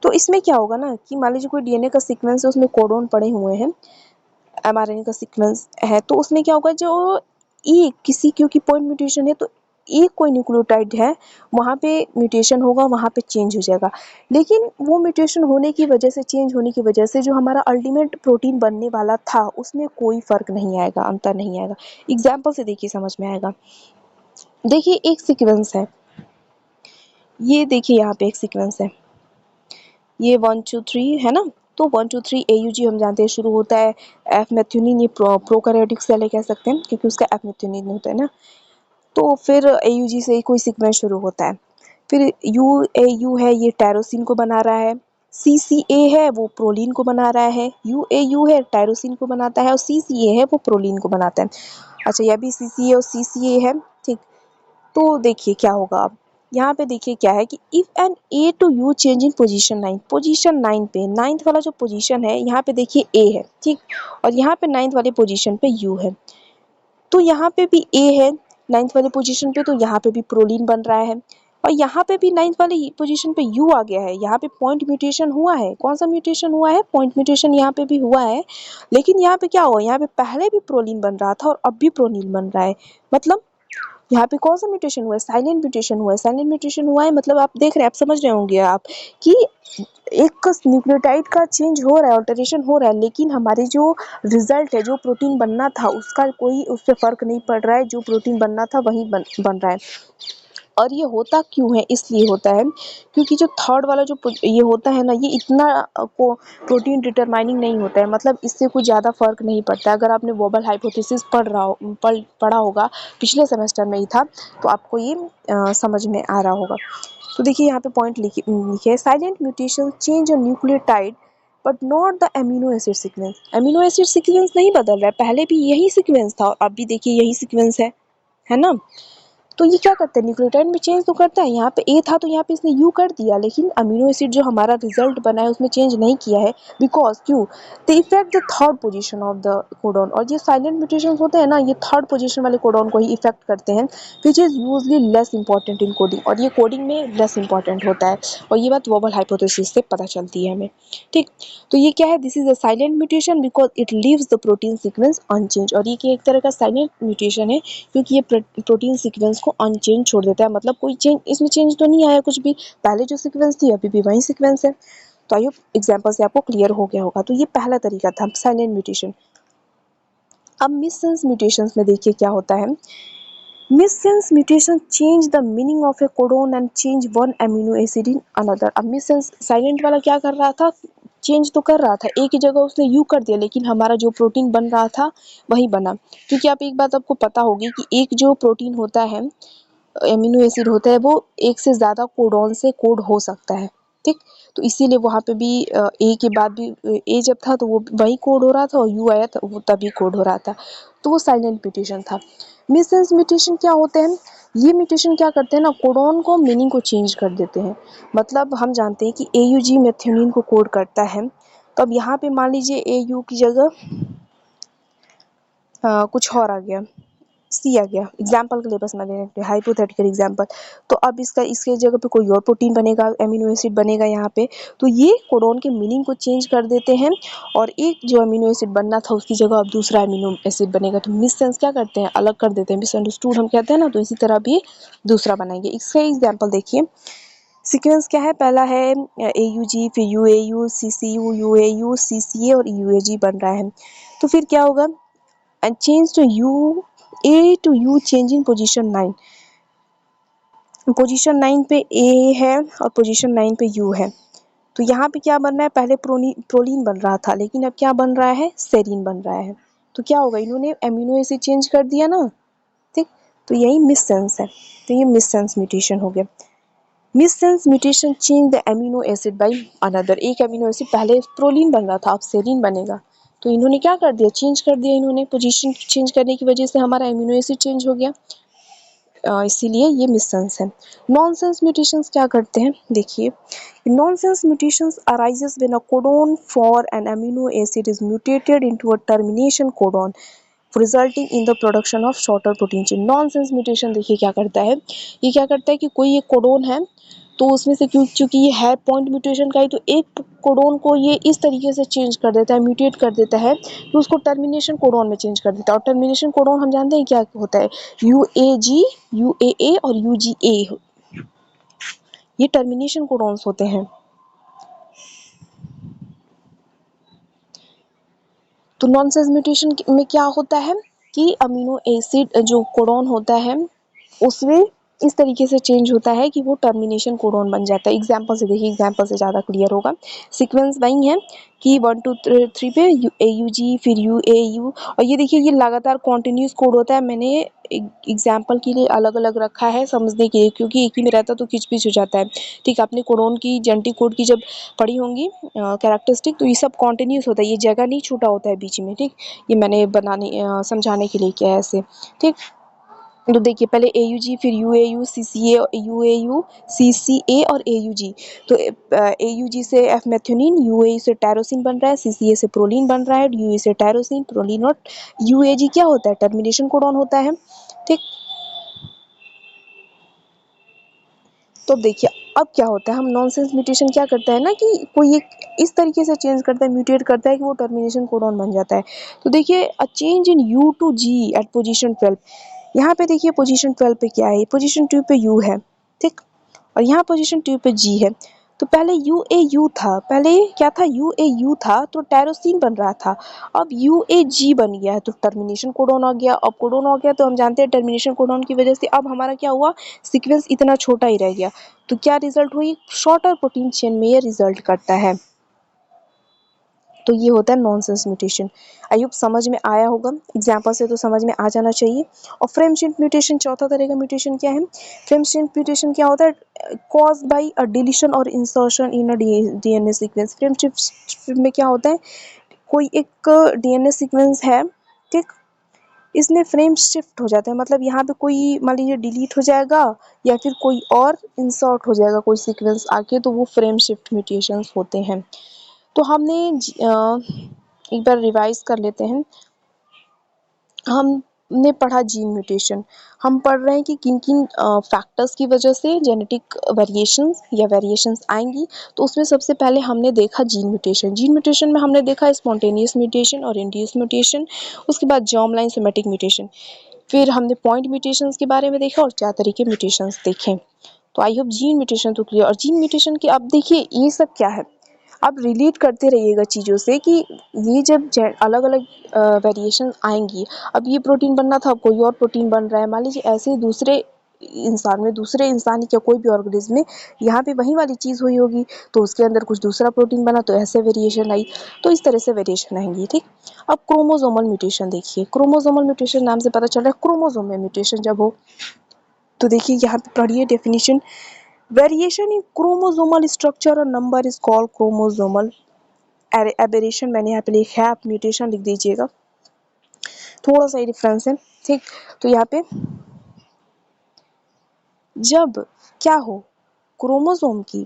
तो इसमें क्या होगा ना कि मान लीजिए कोई डीएनए का सीक्वेंस है, उसमें कोडोन पड़े हुए हैं, एमआरएनए का सीक्वेंस है, तो उसमें क्या होगा, जो एक किसी, क्योंकि पॉइंट म्यूटेशन है तो एक कोई न्यूक्लियोटाइड है वहाँ पे म्यूटेशन होगा, वहाँ पे चेंज हो जाएगा। लेकिन वो म्यूटेशन होने की वजह से, चेंज होने की वजह से जो हमारा अल्टीमेट प्रोटीन बनने वाला था उसमें कोई फर्क नहीं आएगा, अंतर नहीं आएगा। एग्जाम्पल से देखिए समझ में आएगा। देखिए एक सीक्वेंस है, ये देखिए यहाँ पे एक सीक्वेंस है, ये 1 2 3 है ना। तो 1 2 3 AUG हम जानते हैं शुरू होता है एफ मैथ्यूनिन, ये प्रोकैरियोटिक सेल है कह सकते हैं, क्योंकि उसका एफ मैथ्यूनिन होता है ना। तो फिर AUG से ही कोई सीक्वेंस शुरू होता है। फिर UAU है, ये टायरोसिन को बना रहा है। CCA है, वो प्रोलीन को बना रहा है। UAU है, टायरोसिन को बनाता है, और CCA है, वो प्रोलीन को बनाता है। अच्छा, यह भी CCA और CCA है। ठीक, तो देखिए क्या होगा अब। यहाँ पे देखिए क्या है कि if an A to U change in position 9 पे, 9th वाला जो पोजीशन है यहाँ पे देखिए A है, ठीक, और यहाँ पे 9th वाले पोजीशन पे U है। तो यहाँ पे भी A है 9th वाले पोजीशन पे, तो यहाँ पे भी प्रोलीन बन रहा है, और यहाँ पे भी 9th वाली पोजीशन पे U आ गया है। यहाँ पे पॉइंट म्यूटेशन हुआ है। कौन सा म्यूटेशन हुआ है? पॉइंट म्यूटेशन यहाँ पे भी हुआ है। लेकिन यहाँ पे क्या हुआ, यहाँ पे पहले भी प्रोलीन बन रहा था और अब भी प्रोलीन बन रहा है। मतलब यहाँ पे कौन सा म्यूटेशन हुआ है? साइलेंट म्यूटेशन हुआ है। साइलेंट म्यूटेशन हुआ है मतलब आप देख रहे हैं, आप समझ रहे होंगे आप कि एक न्यूक्लियोटाइड का चेंज हो रहा है, अल्टरेशन हो रहा है, लेकिन हमारे जो रिजल्ट है, जो प्रोटीन बनना था उसका कोई उससे फर्क नहीं पड़ रहा है। जो प्रोटीन बनना था वही बन रहा है। और ये होता क्यों है? इसलिए होता है क्योंकि जो थर्ड वाला जो ये होता है ना, ये इतना को प्रोटीन डिटरमाइनिंग नहीं होता है, मतलब इससे कुछ ज़्यादा फर्क नहीं पड़ता। अगर आपने वोबल हाइपोथेसिस पढ़ा होगा, पिछले सेमेस्टर में ही था, तो आपको ये समझ में आ रहा होगा। तो देखिए यहाँ पे पॉइंट लिखे है, silent mutation change a nucleotide but not the amino acid sequence. Amino acid sequence नहीं बदल रहा है, पहले भी यही सीक्वेंस था और अब भी देखिए यही सीक्वेंस है ना। तो ये क्या करता है? न्यूक्लियोटाइड में चेंज तो करता है। यहाँ पे ए था तो यहाँ पे इसने यू कर दिया, लेकिन अमीनो एसिड जो हमारा रिजल्ट बना है उसमें चेंज नहीं किया है। बिकॉज क्यों? They affect the third position of the codon. और ये साइलेंट म्यूटेशन होते हैं ना, ये थर्ड पोजीशन वाले कोडॉन को ही इफेक्ट करते हैं, which is usually less important in coding. और ये कोडिंग में लेस इंपॉर्टेंट होता है, और ये बात वोबल हाइपोथेसिस से पता चलती है हमें। ठीक, तो ये क्या है? This is a silent mutation because it leaves the protein sequence unchange. और ये एक तरह का साइलेंट म्यूटेशन है क्योंकि ये प्रोटीन सीक्वेंस को अनचेंज छोड़ देता है, मतलब कोई चेंज इसमें चेंज तो नहीं आया कुछ भी, पहले जो सीक्वेंस थी अभी भी वही सीक्वेंस है। तो आई होप एग्जांपल से आपको क्लियर हो गया होगा। तो ये पहला तरीका था साइलेंट म्यूटेशन। अब मिससेंस म्यूटेशंस में देखिए क्या होता है। Missense mutation change the meaning of a codon and change one amino acid in another. अब मिससेंस साइलेंट वाला क्या कर रहा था, चेंज तो कर रहा था, एक ही जगह उसने यू कर दिया, लेकिन हमारा जो प्रोटीन बन रहा था वही बना। क्योंकि आप एक बात आपको पता होगी कि एक जो प्रोटीन होता है, एमिनो एसिड होता है, वो एक से ज़्यादा कोडॉन से कोड हो सकता है, ठीक। तो इसीलिए वहाँ पे भी ए के बाद भी ए जब था तो वो वही कोड हो रहा था, और यू आया तो वो तभी कोड हो रहा था, तो वो साइलेंट म्यूटेशन था। मिससेंस म्यूटेशन क्या होते हैं, ये म्यूटेशन क्या करते हैं ना, कोडॉन को मीनिंग को चेंज कर देते हैं। मतलब हम जानते हैं कि ए यू जी मेथियोनिन को कोड करता है, तो अब यहाँ पे मान लीजिए ए यू की जगह कुछ और आ गया, सी आ गया, एग्जाम्पल के लिए बस मैं दे रही हूँ, हाइपोथेटिकल एग्जाम्पल। तो अब इसके जगह पे कोई और प्रोटीन बनेगा, एमिनो एसिड बनेगा यहाँ पे, तो ये कोडॉन के मीनिंग को चेंज कर देते हैं, और एक जो अमीनो एसिड बनना था उसकी जगह अब दूसरा अमीनो एसिड बनेगा। तो मिससेंस क्या करते हैं, अलग कर देते हैं, मिसअंडरस्टूड हम कहते हैं ना, तो इसी तरह भी दूसरा बनाएंगे। इसका एग्जाम्पल देखिए, सीक्वेंस क्या है, पहला है ए यू जी, फिर U A U, C C U C C A और यू ए जी बन रहा है। तो फिर क्या होगा, and change to u a to u change in position 9। Position 9 पे a है और पोजीशन 9 पे u है। तो यहाँ पे क्या बन रहा है, पहले प्रोलीन बन रहा था, लेकिन अब क्या बन रहा है, सेरीन बन रहा है। तो क्या होगा, इन्होंने एमिनो एसिड चेंज कर दिया ना, ठीक। तो यही मिससेंस है, तो ये मिससेंस म्यूटेशन हो गया। Missense mutation change the amino acid by another. एक एमिनो एसिड पहले प्रोलीन बन रहा था, अब सेरीन बनेगा, तो इन्होंने क्या कर दिया, चेंज कर दिया, इन्होंने पोजीशन चेंज करने की वजह से हमारा एमिनो एसिड चेंज हो गया, इसीलिए ये मिससेंस है। नॉनसेंस म्यूटेशंस क्या करते हैं, देखिए, nonsense mutations arises when a codon for an amino acid is mutated into a termination codon resulting in the production of shorter protein chain. Nonsense mutation देखिए क्या करता है, ये क्या करता है कि कोई एक कोडोन है, तो उसमें से क्योंकि ये है पॉइंट म्यूटेशन का ही, तो एक कोडोन को ये इस तरीके से चेंज कर देता है, म्यूटेट कर देता है, तो उसको टर्मिनेशन कोडोन में चेंज कर देता है। और टर्मिनेशन कोडोन हम जानते हैं क्या होता है, U A ji, U A और यू जी ए, ये टर्मिनेशन कोडोन्स होते हैं। तो नॉनसेंस म्यूटेशन में क्या होता है कि अमीनो एसिड जो कोडॉन होता है उसमें इस तरीके से चेंज होता है कि वो टर्मिनेशन कोडॉन बन जाता है। एग्जाम्पल से देखिए, एग्जाम्पल से ज़्यादा क्लियर होगा। सीक्वेंस वही है कि 1 2 3 पे ए यू जी, फिर यू ए यू, और ये देखिए ये लगातार कॉन्टिन्यूस कोड होता है। मैंने एग्जाम्पल के लिए अलग अलग रखा है समझने के लिए, क्योंकि एक ही में रहता तो खिचपिच हो जाता है, ठीक। आपने कोडॉन की जेनेटिक कोड की जब पढ़ी होंगी कैरेक्टरिस्टिक, तो ये सब कॉन्टिन्यूस होता है, ये जगह नहीं छूटा होता है बीच में, ठीक। ये मैंने समझाने के लिए किया है ऐसे, ठीक। तो देखिए पहले ए यू जी, फिर U A U, C C A U, C C A और ए यू जी। तो ए यू जी से एफ मेथियोनिन, यू ए से टायरोसिन बन रहा है, सी सी ए से प्रोलीन बन रहा है, यू ए से टायरोसिन, प्रोलीन, और यू ए जी क्या होता है, टर्मिनेशन कोडॉन होता है, ठीक। तो देखिए अब क्या होता है, हम नॉनसेंस म्यूटेशन क्या करता है ना कि कोई एक इस तरीके से चेंज करता है, म्यूटेट करता है कि वो टर्मिनेशन कोडॉन बन जाता है। तो देखिए a change in U to G at position 12। यहाँ पे देखिए पोजीशन 12 पे क्या है, पोजीशन 2 पे यू है, ठीक। और यहाँ पोजीशन 2 पे जी है। तो पहले यू ए यू था, पहले क्या था, यू ए यू था तो टायरोसिन बन रहा था, अब यू ए जी बन गया है तो टर्मिनेशन कोडॉन आ गया। अब कोडॉन आ गया तो हम जानते हैं टर्मिनेशन कोडॉन की वजह से अब हमारा क्या हुआ, सीक्वेंस इतना छोटा ही रह गया। तो क्या रिजल्ट हुई, शॉर्टर प्रोटीन चेन में ये रिजल्ट करता है। तो ये होता है नॉनसेंस म्यूटेशन। आई होप समझ में आया होगा, एग्जाम्पल से तो समझ में आ जाना चाहिए। और फ्रेम शिफ्ट म्यूटेशन चौथा तरह का म्यूटेशन क्या है, फ्रेम शिफ्ट म्यूटेशन क्या होता है, कॉज बाय अ डिलीशन और insertion in a DNA sequence. Frame shift में क्या होता है, कोई एक डीएनए सीक्वेंस है, ठीक, इसमें फ्रेम शिफ्ट हो जाता है, मतलब यहाँ पे कोई मान लीजिए डिलीट हो जाएगा या फिर कोई और इंसर्ट हो जाएगा कोई सीक्वेंस आके, तो वो फ्रेम शिफ्ट म्यूटेशंस होते हैं। तो हमने एक बार रिवाइज कर लेते हैं। हमने पढ़ा जीन म्यूटेशन, हम पढ़ रहे हैं कि किन किन फैक्टर्स की वजह से जेनेटिक वेरिएशंस या वेरिएशंस आएंगी। तो उसमें सबसे पहले हमने देखा जीन म्यूटेशन। जीन म्यूटेशन में हमने देखा स्पॉन्टेनियस म्यूटेशन और इंड्यूस म्यूटेशन, उसके बाद जर्म लाइन सोमेटिक म्यूटेशन, फिर हमने पॉइंट म्यूटेशंस के बारे में देखा और 4 तरह के म्यूटेशंस देखे। तो आई होप जीन म्यूटेशन तो क्लियर। और जीन म्यूटेशन के अब देखिए ये सब क्या है, आप रिलेट करते रहिएगा चीज़ों से कि ये जब अलग अलग वेरिएशन आएंगी, अब ये प्रोटीन बनना था, अब कोई और प्रोटीन बन रहा है, मान लीजिए ऐसे दूसरे इंसान या कोई भी ऑर्गेनिज्म में यहाँ पे वही वाली चीज़ हुई होगी, तो उसके अंदर कुछ दूसरा प्रोटीन बना तो ऐसे वेरिएशन आई, तो इस तरह से वेरिएशन आएंगी। ठीक, अब क्रोमोसोमल म्यूटेशन देखिए, क्रोमोसोमल म्यूटेशन नाम से पता चल रहा है क्रोमोसोम में म्यूटेशन जब हो, तो देखिए यहाँ पे पढ़िए definition, variation in chromosomal structure और number is called chromosomal aberration. मैंने यहाँ पे लिखा है, आप म्यूटेशन लिख दीजिएगा, थोड़ा सा ही डिफरेंस है। ठीक, तो यहाँ पे जब क्या हो, क्रोमोसोम की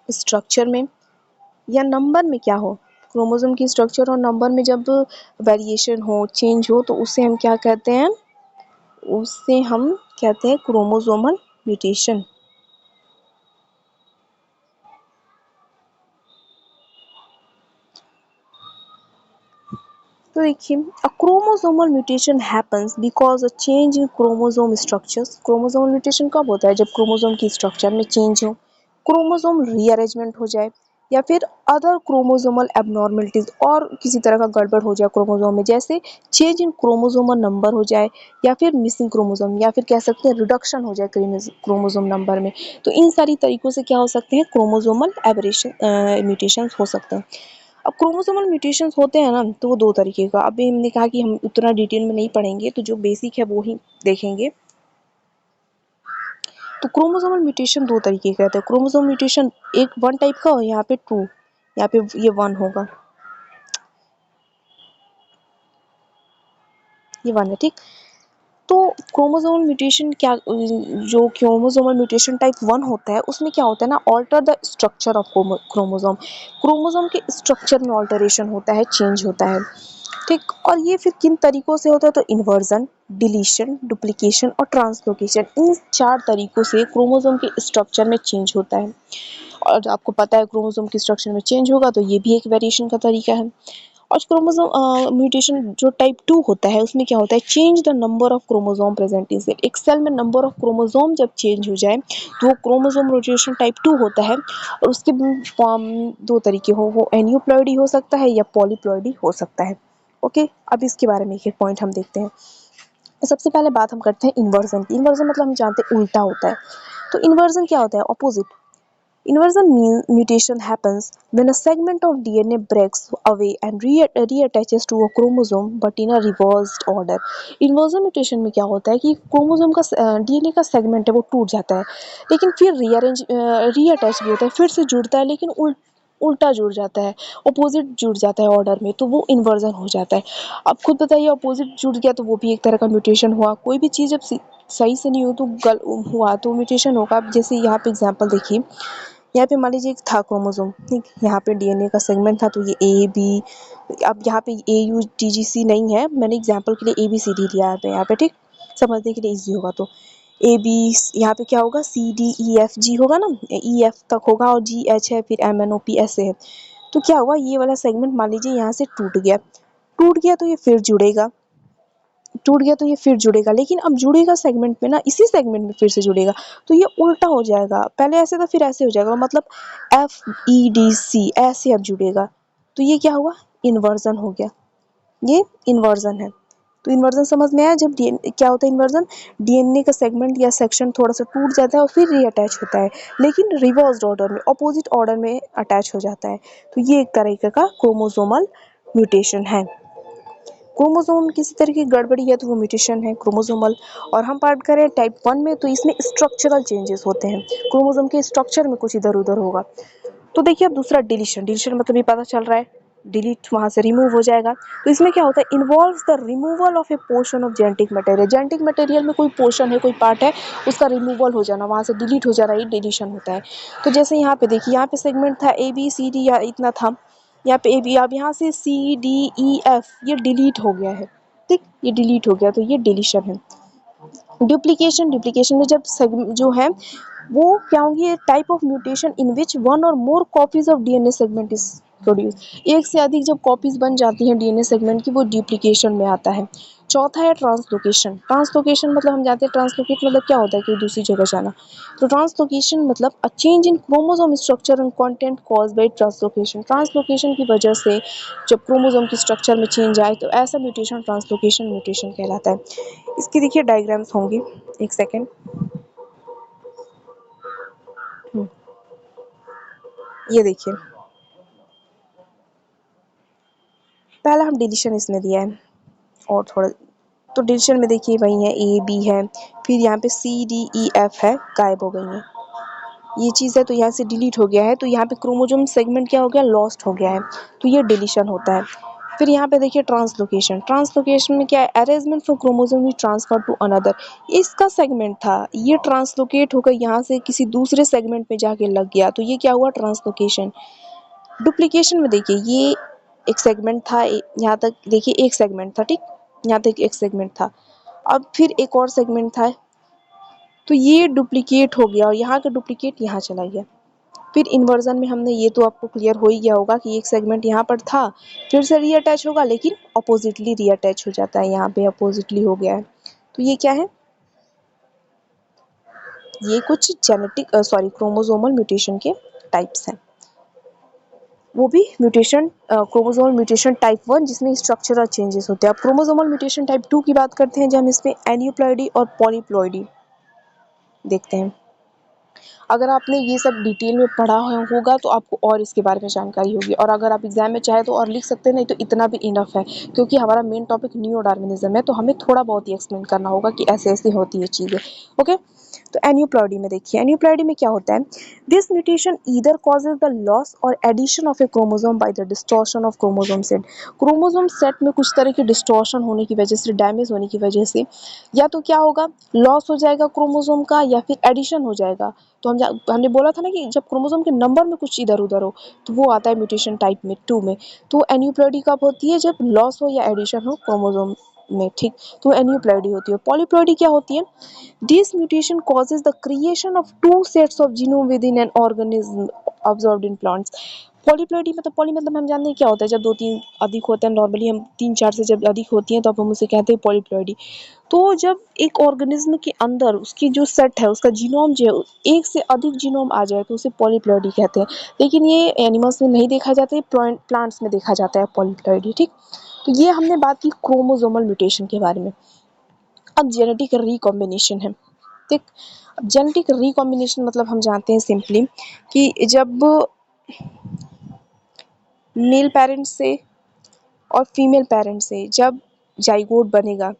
स्ट्रक्चर में या नंबर में क्या हो, क्रोमोसोम की स्ट्रक्चर और नंबर में जब वेरिएशन हो, चेंज हो, तो उसे हम क्या कहते हैं, उसे हम कहते हैं क्रोमोसोमल म्यूटेशन। तो देखिए, a chromosomal mutation happens because a change in chromosome structures. Chromosomal mutation कब होता है, जब क्रोमोसोम की स्ट्रक्चर में चेंज हो, क्रोमोसोम रीअरेंजमेंट हो जाए, या फिर अदर क्रोमोसोमल एबनॉर्मलिटीज, और किसी तरह का गड़बड़ हो जाए क्रोमोसोम में, जैसे चेंज इन क्रोमोसोमल नंबर हो जाए, या फिर मिसिंग क्रोमोसोम, या फिर कह सकते हैं रिडक्शन हो जाए क्रोमोसोम नंबर में। तो इन सारी तरीकों से क्या हो सकते हैं, क्रोमोसोमल एबरेशन म्यूटेशन हो सकते हैं। अब क्रोमोसोमल म्यूटेशंस होते हैं ना, तो वो दो तरीके का, अभी हमने कहा कि हम उतना डिटेल में नहीं पढ़ेंगे, तो जो बेसिक है वो ही देखेंगे। तो क्रोमोसोमल म्यूटेशन दो तरीके का होता है, क्रोमोसोम म्यूटेशन एक वन टाइप का और यहाँ पे टू, यहाँ पे ये वन होगा, ये वन है। ठीक, तो क्रोमोसोमल म्यूटेशन क्या, जो क्रोमोसोमल म्यूटेशन टाइप वन होता है उसमें क्या होता है ना, alter the structure of chromosome, chromosome के स्ट्रक्चर में ऑल्टरेशन होता है, चेंज होता है। ठीक, और ये फिर किन तरीकों से होता है, तो इन्वर्जन, डिलीशन, डुप्लीकेशन और ट्रांसलोकेशन, इन चार तरीकों से क्रोमोसोम के स्ट्रक्चर में चेंज होता है। और आपको पता है क्रोमोसोम के स्ट्रक्चर में चेंज होगा तो ये भी एक वेरिएशन का तरीका है। और क्रोमोसोम म्यूटेशन जो टाइप टू होता है उसमें क्या होता है, change the number of chromosome present in cell, एक सेल में नंबर ऑफ क्रोमोसोम जब चेंज हो जाए तो वो क्रोमोसोम म्यूटेशन टाइप टू होता है। और उसके फॉर्म दो तरीके हो, वो एन्यूप्लॉइडी हो सकता है या पॉलीप्लॉइडी हो सकता है। ओके, अब इसके बारे में एक एक पॉइंट हम देखते हैं। सबसे पहले बात हम करते हैं इन्वर्जन की। इन्वर्जन मतलब हम जानते हैं उल्टा होता है, तो इन्वर्जन क्या होता है, opposite. Inversion mutation happens when a segment of DNA breaks away and reattaches to a chromosome but in a reversed order. Inversion mutation में क्या होता है कि क्रोमोसोम का डीएनए का सेगमेंट है वो टूट जाता है, लेकिन फिर रीअटैच भी होता है, फिर से जुड़ता है, लेकिन उल्टा जुड़ जाता है, अपोजिट जुड़ जाता है ऑर्डर में, तो वो इन्वर्जन हो जाता है। अब खुद बताइए, अपोजिट जुड़ गया तो वो भी एक तरह का म्यूटेशन हुआ। कोई भी चीज़ जब सही से नहीं हो तो हुआ तो म्यूटेशन होगा। अब जैसे यहाँ पे एग्जांपल देखिए, यहाँ पे मान लीजिए एक था क्रोमोसोम, ठीक, यहाँ पे डीएनए का सेगमेंट था, तो ये ए बी, अब यहाँ पे ए यू टी जी सी नहीं है, मैंने एग्जांपल के लिए ए बी सी डी लिया है यहाँ पे। ठीक, समझने के लिए इजी होगा, तो ए बी, यहाँ पे क्या होगा, C D E F G होगा ना, ई एफ तक होगा, और जी एच है, फिर एम एन ओ पी ऐसे है। तो क्या हुआ, ये वाला सेगमेंट मान लीजिए यहाँ से टूट गया तो ये फिर जुड़ेगा, टूट गया तो ये फिर जुड़ेगा, लेकिन अब जुड़ेगा सेगमेंट में ना, इसी सेगमेंट में फिर से जुड़ेगा, तो ये उल्टा हो जाएगा, पहले ऐसे था फिर ऐसे हो जाएगा, मतलब एफ ई डी सी ऐसे अब जुड़ेगा, तो ये क्या हुआ, इन्वर्जन हो गया, ये इन्वर्जन है। तो इन्वर्जन समझ में आया, जब डीएनए क्या होता है, इन्वर्जन डीएनए का सेगमेंट या सेक्शन थोड़ा सा टूट जाता है और फिर रीअटैच होता है, लेकिन रिवर्स्ड ऑर्डर में, ऑपोजिट ऑर्डर में अटैच हो जाता है, तो ये एक तरीके का क्रोमोसोमल म्यूटेशन है। क्रोमोसोम में किसी तरह की गड़बड़ी है तो वो म्यूटेशन है क्रोमोसोमल। और हम बात करें टाइप वन में, तो इसमें स्ट्रक्चरल चेंजेस होते हैं, क्रोमोसोम के स्ट्रक्चर में कुछ इधर उधर होगा। तो देखिए अब दूसरा डिलीशन, डिलीशन मतलब ये पता चल रहा है डिलीट वहाँ से रिमूव हो जाएगा, तो इसमें क्या होता है, involves the removal of A portion of genetic material, genetic material में कोई पोर्शन है, कोई पार्ट है, उसका रिमूवल हो जाना, वहाँ से डिलीट हो जाना, ये डिलीशन होता है। तो जैसे यहाँ पे देखिए, यहाँ पे सेगमेंट था ए बी सी डी या इतना था, यहाँ पे ए बी, अब यहाँ से सी डी ई एफ ये डिलीट हो गया है, ठीक, ये डिलीट हो गया, तो ये डिलीशन है। डुप्लीकेशन, डुप्लीकेशन में जब जो है वो क्या होंगी, type of mutation in which one or more copies of DNA segment is produce, एक से अधिक जब कॉपीज बन जाती हैं डीएनए सेगमेंट की, वो डुप्लीकेशन में आता है। चौथा है ट्रांसलोकेशन। ट्रांसलोकेशन मतलब हम जानते हैं ट्रांसलोकेट मतलब क्या होता है कि दूसरी जगह जाना। तो ट्रांसलोकेशन मतलब अ change in chromosome structure and content caused by translocation. Translocation की वजह से जब क्रोमोसोम की स्ट्रक्चर में चेंज आए तो ऐसा म्यूटेशन ट्रांसलोकेशन म्यूटेशन कहलाता है। इसकी देखिए डायग्राम्स होंगी, एक सेकेंड। ये देखिए, पहला हम डिलीशन इसमें दिया है और थोड़ा, तो डिलीशन में देखिए वही है, ए बी है, फिर यहाँ पे सी डी ई एफ है, गायब हो गई है ये चीज़ है, तो यहाँ से डिलीट हो गया है, तो यहाँ पे क्रोमोसोम सेगमेंट क्या हो गया, लॉस्ट हो गया है, तो ये डिलीशन होता है। फिर यहाँ पे देखिए ट्रांसलोकेशन। ट्रांसलोकेशन में क्या है, अरेंजमेंट फ्रॉम क्रोमोसोम भी ट्रांसफर टू अनदर। इसका सेगमेंट था, ये ट्रांसलोकेट होकर यहाँ से किसी दूसरे सेगमेंट में जाके लग गया, तो ये क्या हुआ, ट्रांसलोकेशन। डुप्लीकेशन में देखिए ये एक सेगमेंट था, यहाँ तक देखिए एक सेगमेंट था, ठीक, यहाँ तक एक सेगमेंट था, अब फिर एक और सेगमेंट था, तो ये डुप्लीकेट हो गया और यहाँ का डुप्लीकेट यहाँ चला गया। फिर इन्वर्जन में हमने, ये तो आपको क्लियर हो ही गया होगा कि एक सेगमेंट यहाँ पर था, फिर से रीअटैच होगा, लेकिन अपोजिटली रीअटैच हो जाता है, यहाँ पे अपोजिटली हो गया है। तो ये क्या है, ये कुछ जेनेटिक सॉरी क्रोमोसोमल म्यूटेशन के टाइप्स हैं। वो भी म्यूटेशन क्रोमोसोमल म्यूटेशन टाइप 1 जिसमें स्ट्रक्चरल चेंजेस होते हैं। अब क्रोमोसोमल म्यूटेशन टाइप 2 की बात करते हैं, जब हम इसमें एन्यूप्लॉइडी और पॉलीप्लॉइडी देखते हैं। अगर आपने ये सब डिटेल में पढ़ा होगा तो आपको और इसके बारे में जानकारी होगी, और अगर आप एग्जाम में चाहे तो और लिख सकते हैं, नहीं तो इतना भी इनफ है, क्योंकि हमारा मेन टॉपिक न्यू डार्विनिज्म है, तो हमें थोड़ा बहुत ही एक्सप्लेन करना होगा कि ऐसे ऐसे होती है चीज़ें। ओके, तो एन्यूप्लॉइडी में देखिए, एन्यूप्लॉइडी में क्या होता है, this mutation either causes the loss or addition of a chromosome by the distortion of chromosome set. Chromosome set में कुछ तरह की डिस्टॉर्शन होने की वजह से, डैमेज होने की वजह से, या तो क्या होगा, लॉस हो जाएगा क्रोमोसोम का, या फिर एडिशन हो जाएगा। तो हमने बोला था ना कि जब क्रोमोसोम के नंबर में कुछ इधर उधर हो तो वो आता है म्यूटेशन टाइप में 2 में। तो एन्यूप्लॉइडी कब होती है, जब लॉस हो या एडिशन हो क्रोमोसोम में, ठीक, तो एन्यूप्लॉइडी होती है। पॉलीप्लॉइडी क्या होती है, this mutation causes the creation of 2 sets of genome with in an organism observed in plants. Polyploidy मतलब, पॉली मतलब हम जानते हैं क्या होता है, जब 2-3 अधिक होते हैं, नॉर्मली हम 3-4 से जब अधिक होती हैं तो अब हम उसे कहते हैं पॉलीप्लॉइडी। तो जब एक ऑर्गेनिज्म के अंदर उसकी जो सेट है, उसका जीनोम जो है, एक से अधिक जीनोम आ जाए तो उसे पॉलीप्लॉइडी कहते हैं। लेकिन ये एनिमल्स में नहीं देखा जाता है, प्लांट्स में देखा जाता है पॉलीप्लॉइडी, ठीक। तो ये हमने बात की क्रोमोसोमल म्यूटेशन के बारे में। अब जेनेटिक रिकॉम्बिनेशन है, ठीक। अब जेनेटिक रिकॉम्बिनेशन मतलब हम जानते हैं सिंपली कि जब मेल पेरेंट्स से और फीमेल पेरेंट्स से जब जाइगोट बनेगा,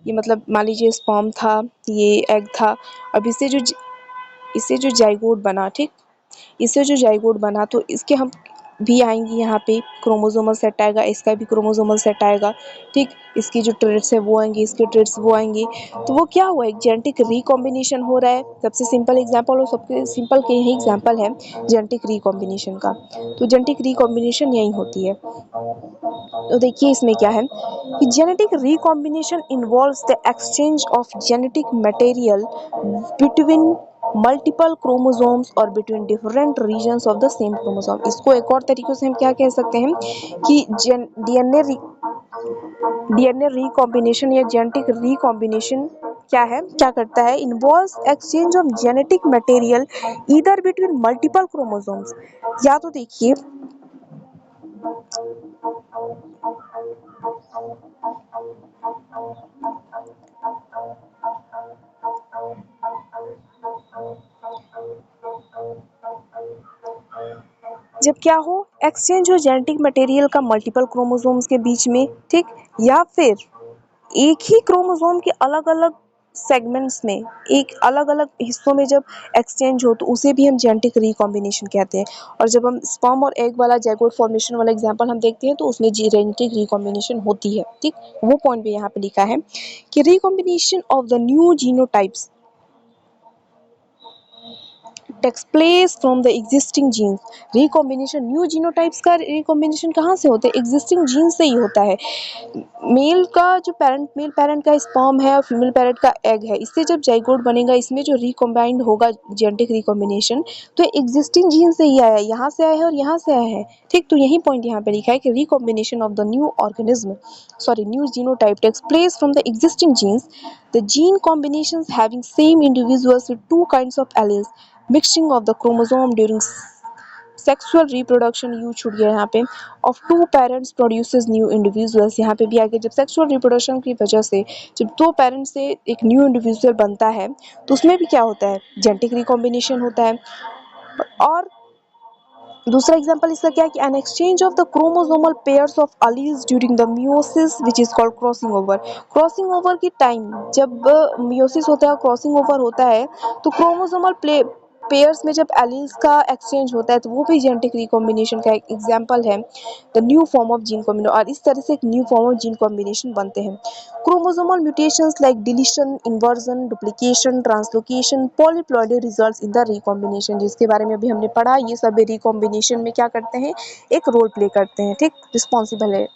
ये मतलब मान लीजिए स्पर्म था, ये एग था, अब इससे जो जाइगोट बना, ठीक, इससे जो जाइगोट बना तो इसके हम भी आएंगी, यहाँ पे क्रोमोसोमल सेट आएगा, इसका भी क्रोमोसोमल सेट आएगा, ठीक। इसकी जो ट्रेड्स है वो आएंगी, इसके ट्रेड्स वो आएंगे, तो वो क्या हुआ, एक जेनेटिक रिकॉम्बिनेशन हो रहा है। सबसे सिंपल एग्जांपल और सबसे सिंपल के यही एग्जांपल है जेनेटिक रिकॉम्बिनेशन का। तो जेनेटिक रिकॉम्बिनेशन यही होती है। तो देखिए इसमें क्या है कि genetic recombination involves the exchange of genetic material between multiple chromosomes और between different regions of the same chromosome. इसको एक और तरीके से हम क्या कह सकते हैं कि डीएनए रिकॉम्बिनेशन या जेनेटिक रिकॉम्बिनेशन क्या है, क्या करता है, involves exchange of genetic material either between multiple chromosomes. या तो देखिए जब क्या हो, एक्सचेंज हो जेनेटिक मटेरियल का मल्टीपल क्रोमोसोम्स के बीच में, ठीक, या फिर एक ही क्रोमोसोम के अलग अलग सेगमेंट्स में, एक अलग अलग हिस्सों में जब एक्सचेंज हो तो उसे भी हम जेनेटिक रिकॉम्बिनेशन कहते हैं। और जब हम स्पर्म और एग वाला जाइगोट फॉर्मेशन वाला एग्जांपल हम देखते हैं तो उसमें जेनेटिक रिकॉम्बिनेशन होती है, ठीक। वो पॉइंट भी यहाँ पे लिखा है कि recombination of the new genotypes takes place from the existing genes. Recombination, new genotypes का रिकॉम्बिनेशन कहाँ से होता है? एग्जिस्टिंग जीन से ही होता है। मेल का जो पेरेंट, मेल पेरेंट का स्पर्म है और फीमेल पेरेंट का एग है, इससे जब जाइगोट बनेगा, इसमें जो रिकॉम्बाइंड होगा जेनेटिक रिकॉम्बिनेशन, तो एग्जिस्टिंग जीन से ही आया है, यहाँ से आया है और यहाँ से आया है। ठीक, तो यही पॉइंट यहाँ पे लिखा है कि recombination of the new organism, sorry new genotype takes place from the existing genes, the gene combinations having same individuals with two kinds of alleles, mixing of the chromosome during sexual reproduction, you छूट गया यहाँ पे, of two parents produces new individuals. यहाँ पे भी आगे जब sexual reproduction की वजह से जब दो पेरेंट्स से एक न्यू इंडिविजुअल बनता है, तो उसमें भी क्या होता है? जेनेटिक रिकॉम्बिनेशन होता है। और दूसरा एग्जांपल इसका क्या है कि an exchange of the chromosomal pairs of alleles during the meiosis which is called crossing over. Crossing over के टाइम जब मियोसिस होता है, क्रॉसिंग ओवर होता है, तो क्रोमोसोमल पेयर्स में जब एलील्स का एक्सचेंज होता है, तो वो भी जेनेटिक रिकॉम्बिनेशन का एक एग्जांपल है, the new form of gene combination. और इस तरह से एक new form of gene combination बनते हैं। Chromosomal mutations like deletion, inversion, duplication, translocation, polyploidy results in the recombination, जिसके बारे में अभी हमने पढ़ा। ये सब रिकॉम्बिनेशन में क्या करते हैं? एक रोल प्ले करते हैं। ठीक, रिस्पॉन्सिबल है।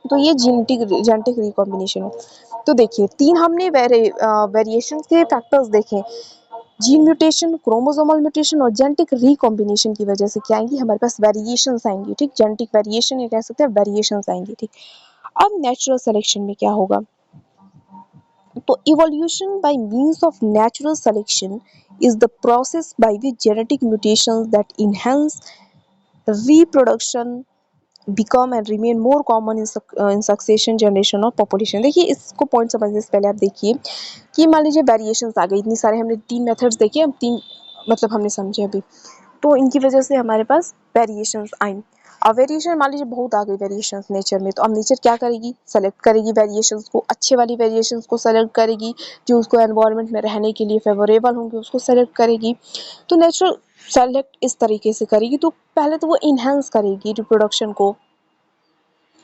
तो ये जेनेटिक रिकॉम्बिनेशन है। तो देखिए, तीन हमने वेरिएशन के फैक्टर्स देखे, जीन म्यूटेशन, क्रोमोसोमल म्यूटेशन और जेनेटिक रिकॉम्बिनेशन की वजह से क्या आएंगी? हमारे पास वेरिएशंस आएंगी। ठीक, जेनेटिक वेरिएशन ये कह सकते हैं, वेरिएशंस आएंगी। ठीक, अब नेचुरल सिलेक्शन में क्या होगा? तो evolution by means of natural selection is the process by which genetic mutations that enhance reproduction become and remain more common in succession generation of population। देखिए, इसको पॉइंट समझने से पहले आप देखिए कि मान लीजिए वेरिएशंस आ गई, इतनी सारे हमने तीन मेथड्स देखे, हम तीन मतलब हमने समझे अभी, तो इनकी वजह से हमारे पास वेरिएशंस आई। अब वेरिएशन मान लीजिए बहुत आ गई वेरिएशंस नेचर में, तो अब नेचर क्या करेगी? सेलेक्ट करेगी वेरिएशंस को, अच्छे वाली वेरिएशंस को सेलेक्ट करेगी, जो उसको एनवायरनमेंट में रहने के लिए फेवरेबल होंगे उसको सेलेक्ट करेगी। तो नेचुरल सेलेक्ट इस तरीके से करेगी, तो पहले तो वो इन्हेंस करेगी रिप्रोडक्शन को,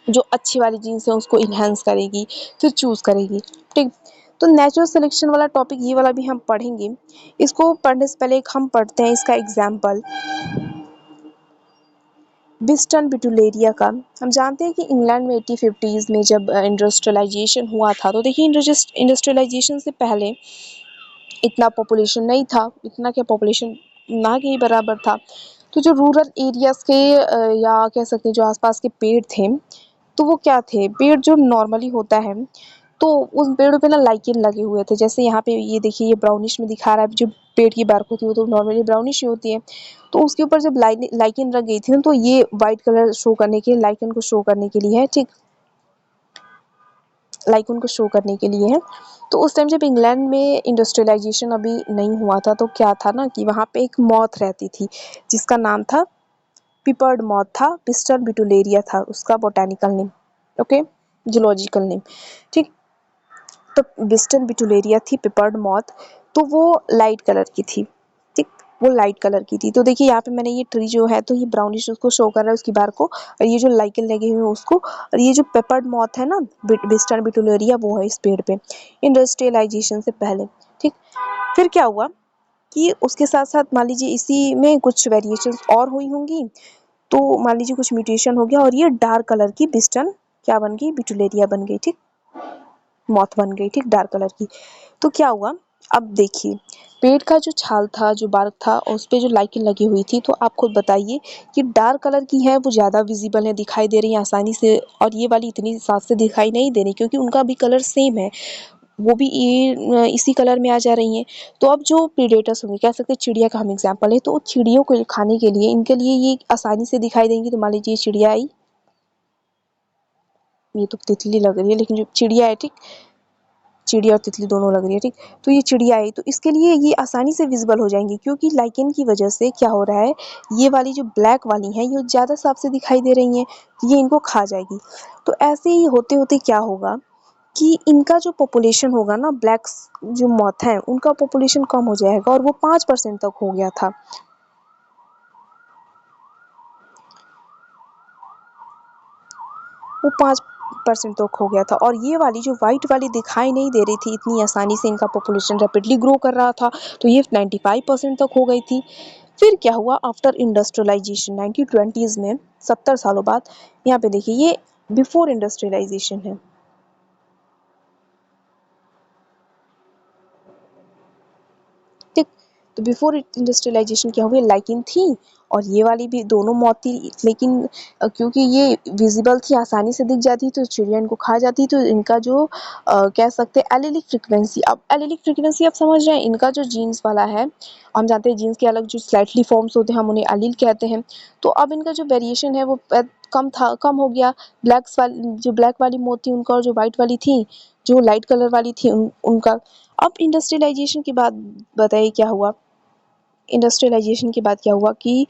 जो अच्छी वाली जीन्स है उसको इन्हेंस करेगी, फिर चूज करेगी। ठीक, तो नेचुरल सिलेक्शन वाला टॉपिक ये वाला भी हम पढ़ेंगे। इसको पढ़ने से पहले एक हम पढ़ते हैं इसका एग्जाम्पल, बिस्टन बिटुलेरिया का। हम जानते हैं कि इंग्लैंड में 1850s में जब इंडस्ट्रियलाइजेशन हुआ था, तो देखिए इंडस्ट्रियलाइजेशन से पहले इतना पॉपुलेशन नहीं था, इतना क्या पॉपुलेशन ना के ही बराबर था। तो जो रूरल एरियाज के या कह सकते हैं जो आसपास के पेड़ थे, तो वो क्या थे? पेड़ जो नॉर्मली होता है, तो उस पेड़ों पे ना लाइकेन लगे हुए थे। जैसे यहाँ पे ये देखिए, ये ब्राउनिश में दिखा रहा है, जो पेड़ की बार्क होती है वो तो नॉर्मली ब्राउनिश ही होती है। तो उसके ऊपर जब लाइकेन लग गई थी ना, तो ये वाइट कलर शो करने के, लाइकेन को शो करने के लिए है। ठीक, लाइकेन को शो करने के लिए है। तो उस टाइम जब इंग्लैंड में इंडस्ट्रियलाइजेशन अभी नहीं हुआ था, तो क्या था ना कि वहाँ पे एक मॉथ रहती थी जिसका नाम था पिपर्ड मॉथ था, बिस्टन बिटुलेरिया था उसका botanical name, okay, zoological name. ठीक, तो बिस्टन बिटुलेरिया थी पिपर्ड मॉथ, तो वो लाइट कलर की थी। ठीक, वो लाइट कलर की थी। तो देखिए यहाँ पे मैंने ये ट्री जो है, तो ये ब्राउनिश उसको शो कर रहा है उसकी बार को, और ये जो लाइकेन लगे हुए हैं उसको, और ये जो पेपर्ड मॉथ है ना, बिस्टन बिटुलेरिया, वो है इस पेड़ पे इंडस्ट्रियलाइजेशन से पहले। ठीक, फिर क्या हुआ कि उसके साथ साथ मान लीजिए इसी में कुछ वेरिएशंस और हुई होंगी, तो मान लीजिए कुछ म्यूटेशन हो गया और ये डार्क कलर की बिस्टन क्या बन गई? बिटुलेरिया बन गई। ठीक, मौत बन गई। ठीक, डार्क कलर की। तो क्या हुआ? अब देखिए, पेड़ का जो छाल था, जो बार्क था, और उस पे जो लाइकेन लगी हुई थी, तो आप खुद बताइए कि डार्क कलर की है वो ज़्यादा विजिबल है, दिखाई दे रही है आसानी से, और ये वाली इतनी साफ से दिखाई नहीं दे रही, क्योंकि उनका भी कलर सेम है, वो भी ये इसी कलर में आ जा रही हैं। तो अब जो प्रीडेटर्स होंगे, कह सकते हैं चिड़िया का हम एग्जाम्पल है, तो चिड़ियों को खाने के लिए इनके लिए ये आसानी से दिखाई देंगी। तो मान लीजिए चिड़िया आई, ये तो तितली लग रही है, लेकिन जो चिड़िया है, ठीक, चिड़िया और तितली दोनों लग रही है। ठीक, तो ये चिड़िया आई, तो इसके लिए ये आसानी से विजिबल हो जाएंगी, क्योंकि लाइकेन की वजह से क्या हो रहा है, ये वाली जो ब्लैक वाली हैं ये ज़्यादा साफ से दिखाई दे रही हैं, ये इनको खा जाएगी। तो ऐसे ही होते होते क्या होगा कि इनका जो पॉपुलेशन होगा ना, ब्लैक जो मॉथ हैं उनका पॉपुलेशन कम हो जाएगा, और वो 5% तक हो गया था। वो परसेंट तक हो गया था। और ये वाली जो वाइट वाली दिखाई नहीं दे रही थी इतनी आसानी से, इनका पॉपुलेशन रैपिडली ग्रो कर रहा था, तो ये 95% तक हो गई थी। फिर क्या हुआ आफ्टर इंडस्ट्रियलाइजेशन 1920s में, 70 सालों बाद, यहाँ पे देखिए ये बिफोर इंडस्ट्रियलाइजेशन है। ठीक, तो बिफोर इंडस्ट्रियलाइजेशन क्या हुआ, लाइकिन थी और ये वाली भी दोनों मौत थी, लेकिन क्योंकि ये विजिबल थी, आसानी से दिख जाती, तो चिड़िया इनको खा जाती, तो इनका जो कह सकते हैं एलिलिक फ्रिक्वेंसी, अब एलिलिक फ्रिक्वेंसी आप समझ रहे हैं, इनका जो जीन्स वाला है, हम जानते हैं जीन्स के अलग जो स्लाइटली फॉर्म्स होते हैं हम उन्हें एलील कहते हैं, तो अब इनका जो वेरिएशन है वो कम हो गया। ब्लैक्स वाली जो ब्लैक वाली मौत थी उनका, और जो वाइट वाली थी, जो लाइट कलर वाली थी उनका। अब इंडस्ट्रियलाइजेशन के बाद बताइए क्या हुआ, इंडस्ट्रियलाइजेशन के बाद क्या हुआ कि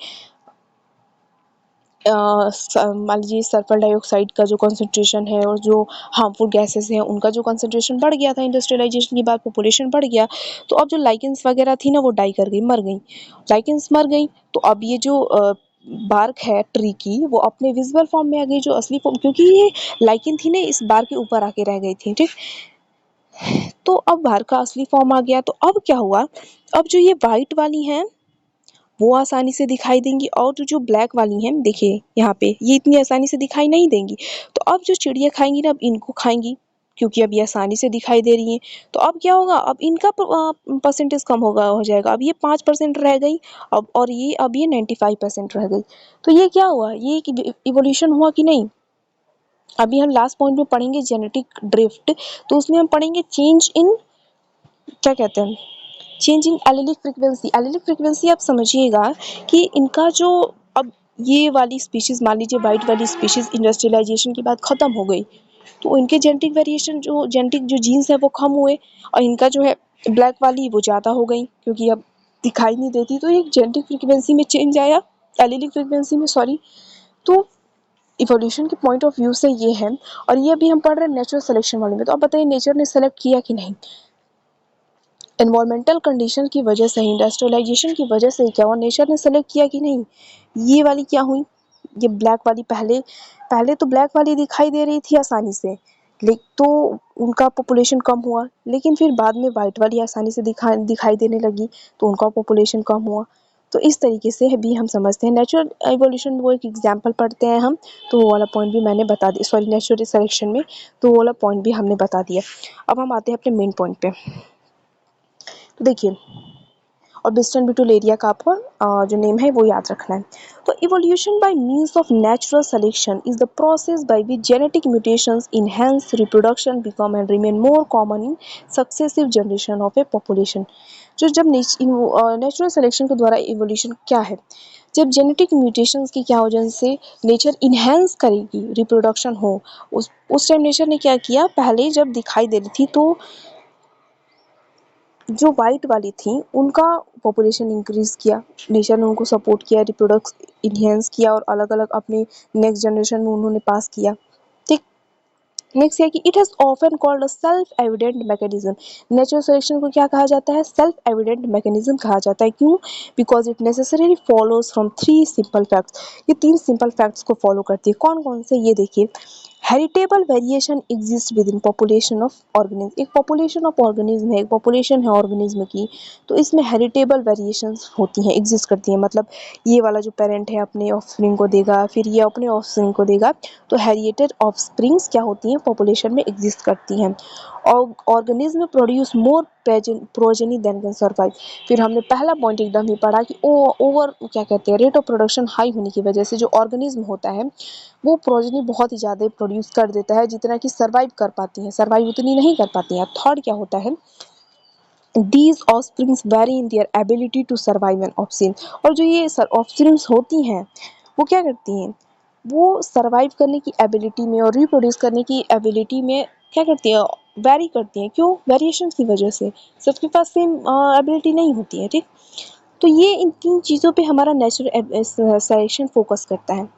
मान लीजिए सल्फर डाइऑक्साइड का जो कंसंट्रेशन है और जो हार्मफुल गैसेस हैं उनका जो कंसंट्रेशन बढ़ गया था इंडस्ट्रियलाइजेशन के बाद, पॉपुलेशन बढ़ गया, तो अब जो लाइकेंस वगैरह थी ना वो डाई कर गई, मर गई, लाइकेंस मर गई, तो अब ये जो बार्क है ट्री की वो अपने विजुअल फॉर्म में आ गई, जो असली फॉर्म, क्योंकि ये लाइकेन थी ना इस बार के ऊपर आके रह गई थी। ठीक, तो अब बार्क का असली फॉर्म आ गया, तो अब क्या हुआ, अब जो ये वाइट वाली हैं वो आसानी से दिखाई देंगी, और जो ब्लैक वाली हैं देखिए यहाँ पे ये इतनी आसानी से दिखाई नहीं देंगी, तो अब जो चिड़िया खाएंगी ना अब इनको खाएंगी, क्योंकि अब ये आसानी से दिखाई दे रही हैं, तो अब क्या होगा, अब इनका परसेंटेज कम हो जाएगा, अब ये 5% रह गई, और ये अब ये 95% रह गई, तो ये क्या हुआ, ये इवोल्यूशन हुआ कि नहीं। अभी हम लास्ट पॉइंट में पढ़ेंगे जेनेटिक ड्रिफ्ट, तो उसमें हम पढ़ेंगे चेंज इन, क्या कहते हैं, change in allylic frequency. Allylic frequency आप समझिएगा कि इनका जो, अब ये वाली स्पीशीज मान लीजिए वाइट वाली स्पीशीज इंडस्ट्रियलाइजेशन के बाद खत्म हो गई, तो इनके जेनेटिक वेरिएशन जो जेनेटिक जो जीन्स है वो कम हुए, और इनका जो है ब्लैक वाली वो ज़्यादा हो गई क्योंकि अब दिखाई नहीं देती, तो एक जेनेटिक फ्रीक्वेंसी में चेंज आया, एलिलिक फ्रीक्वेंसी में, सॉरी। तो इवोल्यूशन के पॉइंट ऑफ व्यू से ये है, और ये अभी हम पढ़ रहे हैं नेचुरल सिलेक्शन वाले में, तो अब बताइए नेचर ने सेलेक्ट किया कि नहीं। एनवायरमेंटल कंडीशन की वजह से, इंडस्ट्रियलाइजेशन की वजह से क्या हुआ, नेचर ने सेलेक्ट किया कि नहीं। ये वाली क्या हुई, ये ब्लैक वाली, पहले पहले तो ब्लैक वाली दिखाई दे रही थी आसानी से, लेकिन तो उनका पॉपुलेशन कम हुआ, लेकिन फिर बाद में वाइट वाली आसानी से दिखाई देने लगी, तो उनका पॉपुलेशन कम हुआ। तो इस तरीके से भी हम समझते हैं नेचुरल एवोल्यूशन, वो एक एग्जाम्पल पढ़ते हैं हम, तो वो वाला पॉइंट भी मैंने बता दिया, सॉरी नेचुरल सिलेक्शन में, तो वो वाला पॉइंट भी हमने बता दिया। अब हम आते हैं अपने मेन पॉइंट पे, तो देखिए, और वेस्टर्न बिटुलेरिया का आपको जो नेम है वो याद रखना है। तो evolution by means of natural selection is the process by which genetic mutations enhance reproduction become and remain more common in successive generation of A population. जो जब नेचुरल सिलेक्शन के द्वारा इवोल्यूशन क्या है, जब जेनेटिक म्यूटेशंस की क्या वजह से नेचर इनहेंस करेगी, रिप्रोडक्शन हो, उस टाइम नेचर ने क्या किया, पहले जब दिखाई दे रही थी तो जो वाइट वाली थी उनका पॉपुलेशन इंक्रीज किया, नेचर ने उनको सपोर्ट किया, रिप्रोडक्स इन्हेंस किया, और अलग अलग अपने नेक्स्ट जनरेशन में उन्होंने पास किया। ठीक, नेक्स्ट है कि it has often called a self evident mechanism. Natural selection को क्या कहा जाता है, सेल्फ एविडेंट मैकेनिज्म कहा जाता है, क्यों, because it necessarily follows from 3 simple facts. ये 3 सिंपल फैक्ट्स को फॉलो करती है, कौन कौन से, ये देखिए। Heritable variation exist with in population of organism, एक पॉपुलेशन ऑफ ऑर्गेनिज्म है, एक पॉपुलेशन है ऑर्गेनिज्म की, तो इसमें हेरिटेबल वेरिएशंस होती हैं, एग्जिस्ट करती हैं, मतलब ये वाला जो पेरेंट है अपने ऑफस्प्रिंग को देगा, फिर ये अपने ऑफस्प्रिंग को देगा, तो हेरिएटेड ऑफस्प्रिंग्स क्या होती हैं, पॉपुलेशन में एग्जिस्ट करती हैं। और organism produce more progeny than can survive. फिर हमने पहला पॉइंट एकदम ही पढ़ा कि ओवर क्या कहते हैं, रेट ऑफ प्रोडक्शन हाई होने की वजह से जो ऑर्गेनिज्म होता है वो प्रोजेनी बहुत ही ज़्यादा प्रोड्यूस कर देता है, जितना कि सर्वाइव कर पाती हैं, सर्वाइव उतनी नहीं कर पाती हैं। थर्ड क्या होता है, these offsprings vary in their ability to survive an offspring. और जो ये ऑफस्प्रिंग्स होती हैं वो क्या करती हैं, वो सर्वाइव करने की एबिलिटी में और रिप्रोड्यूस करने की एबिलिटी में क्या करती हैं, वेरी करती हैं, क्यों, वेरिएशन की वजह से, सबके पास सेम एबिलिटी नहीं होती है। ठीक, तो ये इन 3 चीज़ों पे हमारा नेचुरल सिलेक्शन फोकस करता है।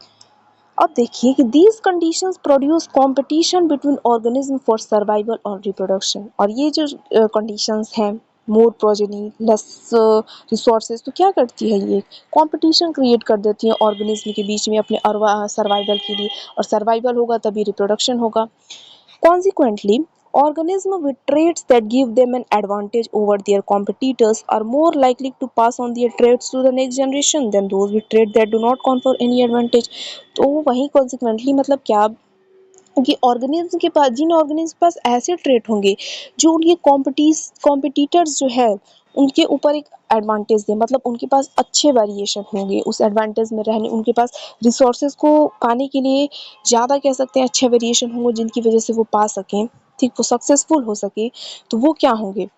अब देखिए कि these conditions produce competition between organism for survival और रिप्रोडक्शन, और ये जो कंडीशंस हैं मोर प्रोजेनी, लेस रिसोर्सेज, तो क्या करती है ये, कंपटीशन क्रिएट कर देती है ऑर्गेनिज्म के बीच में अपने सर्वाइवल के लिए, और सर्वाइवल होगा तभी रिप्रोडक्शन होगा। Consequently, organisms with traits that give them an advantage over their competitors are more likely to pass on their traits to the next generation than those with traits that do not confer any advantage। तो वही consequently मतलब क्या कि organism के पास, जिन organism के पास ऐसे trait होंगे जो उनके कॉम्पिटिटर्स जो है उनके ऊपर एक एडवांटेज दे, मतलब उनके पास अच्छे वेरिएशन होंगे उस एडवांटेज में रहने, उनके पास रिसोर्सेज को पाने के लिए ज़्यादा कह सकते हैं अच्छे वेरिएशन होंगे जिनकी वजह से वो पा सकें, ठीक, वो सक्सेसफुल हो सके, तो वो क्या होंगे,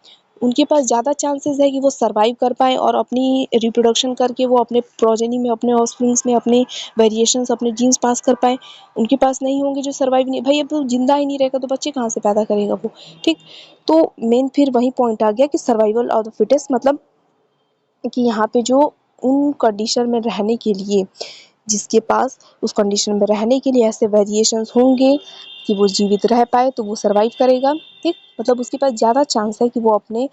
उनके पास ज़्यादा चांसेस है कि वो सर्वाइव कर पाएँ और अपनी रिप्रोडक्शन करके वो अपने प्रोजेनी में, अपने ऑफस्प्रिंग्स में अपने वेरिएशंस, अपने जीन्स पास कर पाएँ। उनके पास नहीं होंगे जो सर्वाइव नहीं, भाई अब वो जिंदा ही नहीं रहेगा तो बच्चे कहाँ से पैदा करेगा वो, ठीक। तो मेन फिर वही पॉइंट आ गया कि सर्वाइवल ऑफ द फिटेस्ट, मतलब कि यहाँ पे जो उन कंडीशन में रहने के लिए, जिसके पास उस कंडीशन में रहने के लिए ऐसे वेरिएशंस होंगे कि वो जीवित रह पाए तो वो सर्वाइव करेगा, ठीक, मतलब उसके पास ज़्यादा चांस है कि वो अपने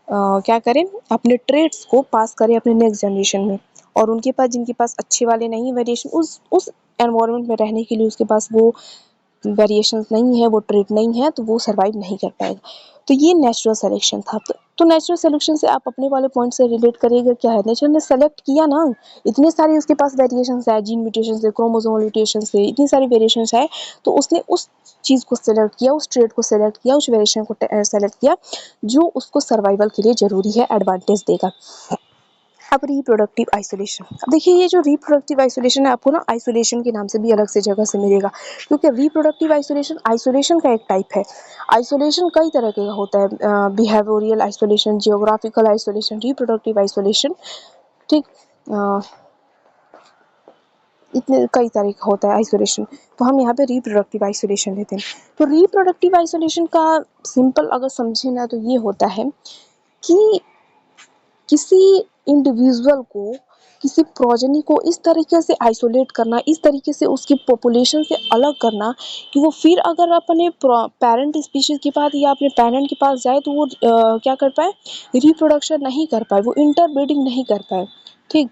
क्या करें, अपने ट्रेड्स को पास करें अपने नेक्स्ट जनरेशन में। और उनके पास, जिनके पास अच्छे वाले नहीं वेरिएशन, उस एनवायरनमेंट में रहने के लिए उसके पास वो वेरिएशंस नहीं है, वो ट्रेट नहीं है, तो वो सर्वाइव नहीं कर पाएगा। तो ये नेचुरल सिलेक्शन था। तो नेचुरल सिलेक्शन से आप अपने वाले पॉइंट से रिलेट करिएगा, क्या है, नेचर ने सेलेक्ट किया ना, इतने सारे उसके पास वेरिएशंस है, जीन म्यूटेशन से, क्रोमोसोमल म्यूटेशन से, इतनी सारी वेरिएशंस है, तो उसने उस चीज़ को सेलेक्ट किया, उस ट्रेट को सेलेक्ट किया, उस वेरिएशन को सेलेक्ट किया जो उसको सर्वाइवल के लिए ज़रूरी है, एडवांटेज देगा। अब रिप्रोडक्टिव आइसोलेशन, अब देखिए ये जो रिप्रोडक्टिव आइसोलेशन है आपको ना आइसोलेशन के नाम से भी अलग से जगह से मिलेगा, क्योंकि रिप्रोडक्टिव आइसोलेशन आइसोलेशन का एक टाइप है। आइसोलेशन कई तरह का होता है, behavioural isolation, geographical isolation, reproductive isolation, ठीक, इतने कई तरह का होता है आइसोलेशन। तो हम यहाँ पे रिप्रोडक्टिव आइसोलेशन लेते हैं। तो रिप्रोडक्टिव आइसोलेशन का सिंपल अगर समझे ना तो ये होता है कि किसी इंडिविजुअल को, किसी प्रोजेनी को इस तरीके से आइसोलेट करना, इस तरीके से उसकी पॉपुलेशन से अलग करना कि वो फिर अगर अपने पेरेंट स्पीशीज के पास या अपने पेरेंट के पास जाए तो वो क्या कर पाए, रिप्रोडक्शन नहीं कर पाए, वो इंटरब्रीडिंग नहीं कर पाए, ठीक।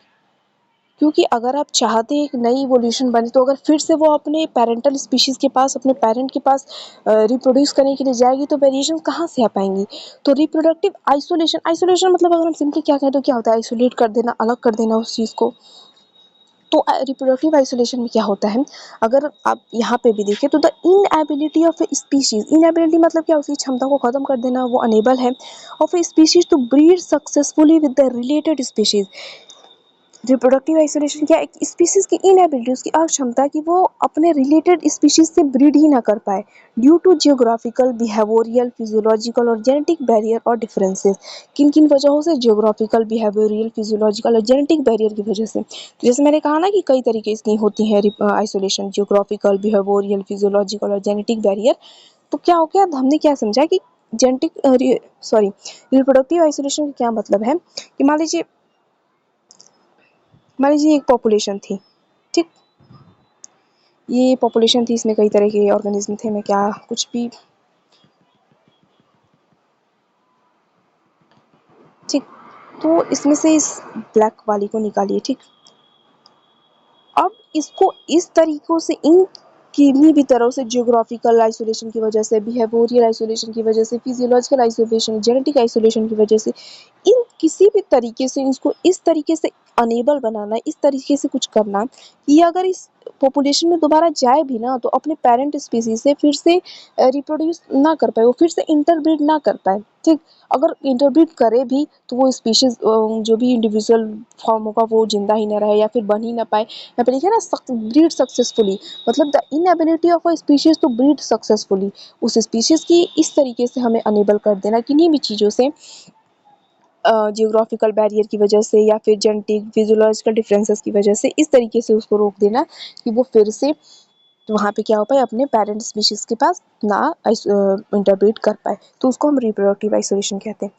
क्योंकि अगर आप चाहते हैं एक नई इवोल्यूशन बने तो अगर फिर से वो अपने पेरेंटल स्पीशीज़ के पास, अपने पेरेंट के पास रिप्रोड्यूस करने के लिए जाएगी तो वेरिएशन कहाँ से आ पाएंगी। तो रिप्रोडक्टिव आइसोलेशन, आइसोलेशन मतलब अगर हम सिंपली क्या कहें तो क्या होता है, आइसोलेट कर देना, अलग कर देना उस चीज़ को। तो रिप्रोडक्टिव आइसोलेशन में क्या होता है, अगर आप यहाँ पे भी देखें तो the inability of a species, inability मतलब क्या, उसकी क्षमता को खत्म कर देना, वो अनेबल है of a species to breed successfully with the related species. Reproductive isolation क्या, एक स्पीशीज की इनएबिलिटी, उसकी अक्षमता कि वो अपने रिलेटेड स्पीशीज से ब्रीड ही ना कर पाए, due to geographical, behavioural, physiological और जेनेटिक बैरियर और डिफरेंसेस। किन किन वजहों से, जियोग्राफिकल, बिहेवियरल, फिजियोलॉजिकल और जेनेटिक बैरियर की वजह से। तो जैसे मैंने कहा ना कि कई तरीके की होती है आइसोलेशन, जियोग्राफिकल, बिहेवियरल, फिजियोलॉजिकल और जेनेटिक बैरियर। तो क्या हो गया, हमने क्या समझा कि जेनेटिक सॉरी रिप्रोडक्टिव आइसोलेशन का क्या मतलब है कि मान लीजिए एक पॉपुलेशन थी, ठीक, ये पॉपुलेशन थी, इसमें कई तरह के ऑर्गेनिज्म थे, मैं क्या कुछ भी, ठीक। तो इसमें से इस ब्लैक वाली को निकालिए, ठीक। अब इसको इस तरीकों से, इन किन्हीं भी तरह से, जियोग्राफिकल आइसोलेशन की वजह से, बिहेवियरल आइसोलेशन की वजह से, फिजियोलॉजिकल आइसोलेशन, जेनेटिक आइसोलेशन की वजह से, इन किसी भी तरीके से इसको इस तरीके से अनेबल बनाना, इस तरीके से कुछ करना कि अगर इस पॉपुलेशन में दोबारा जाए भी ना तो अपने पेरेंट स्पीसीज से फिर से रिप्रोड्यूस ना कर पाए, वो फिर से इंटरब्रीड ना कर पाए, ठीक। अगर इंटरब्रीड करे भी तो वो स्पीशीज जो भी इंडिविजुअल फॉर्म होगा वो जिंदा ही ना रहे या फिर बन ही ना पाए। यहाँ पे लिखे ना ब्रीड सक्सेसफुली, मतलब the inability of a species to breed successfully, उस स्पीशीज की इस तरीके से हमें अनेबल कर देना किन्हीं भी चीज़ों से, जियोग्राफिकल बैरियर की वजह से या फिर जेनेटिक फिजियोलॉजिकल डिफरेंसेस की वजह से, इस तरीके से उसको रोक देना कि वो फिर से वहाँ पे क्या हो पाए, अपने पेरेंट स्पीशीज के पास ना इंटरब्रीड कर पाए, तो उसको हम रिप्रोडक्टिव आइसोलेशन कहते हैं।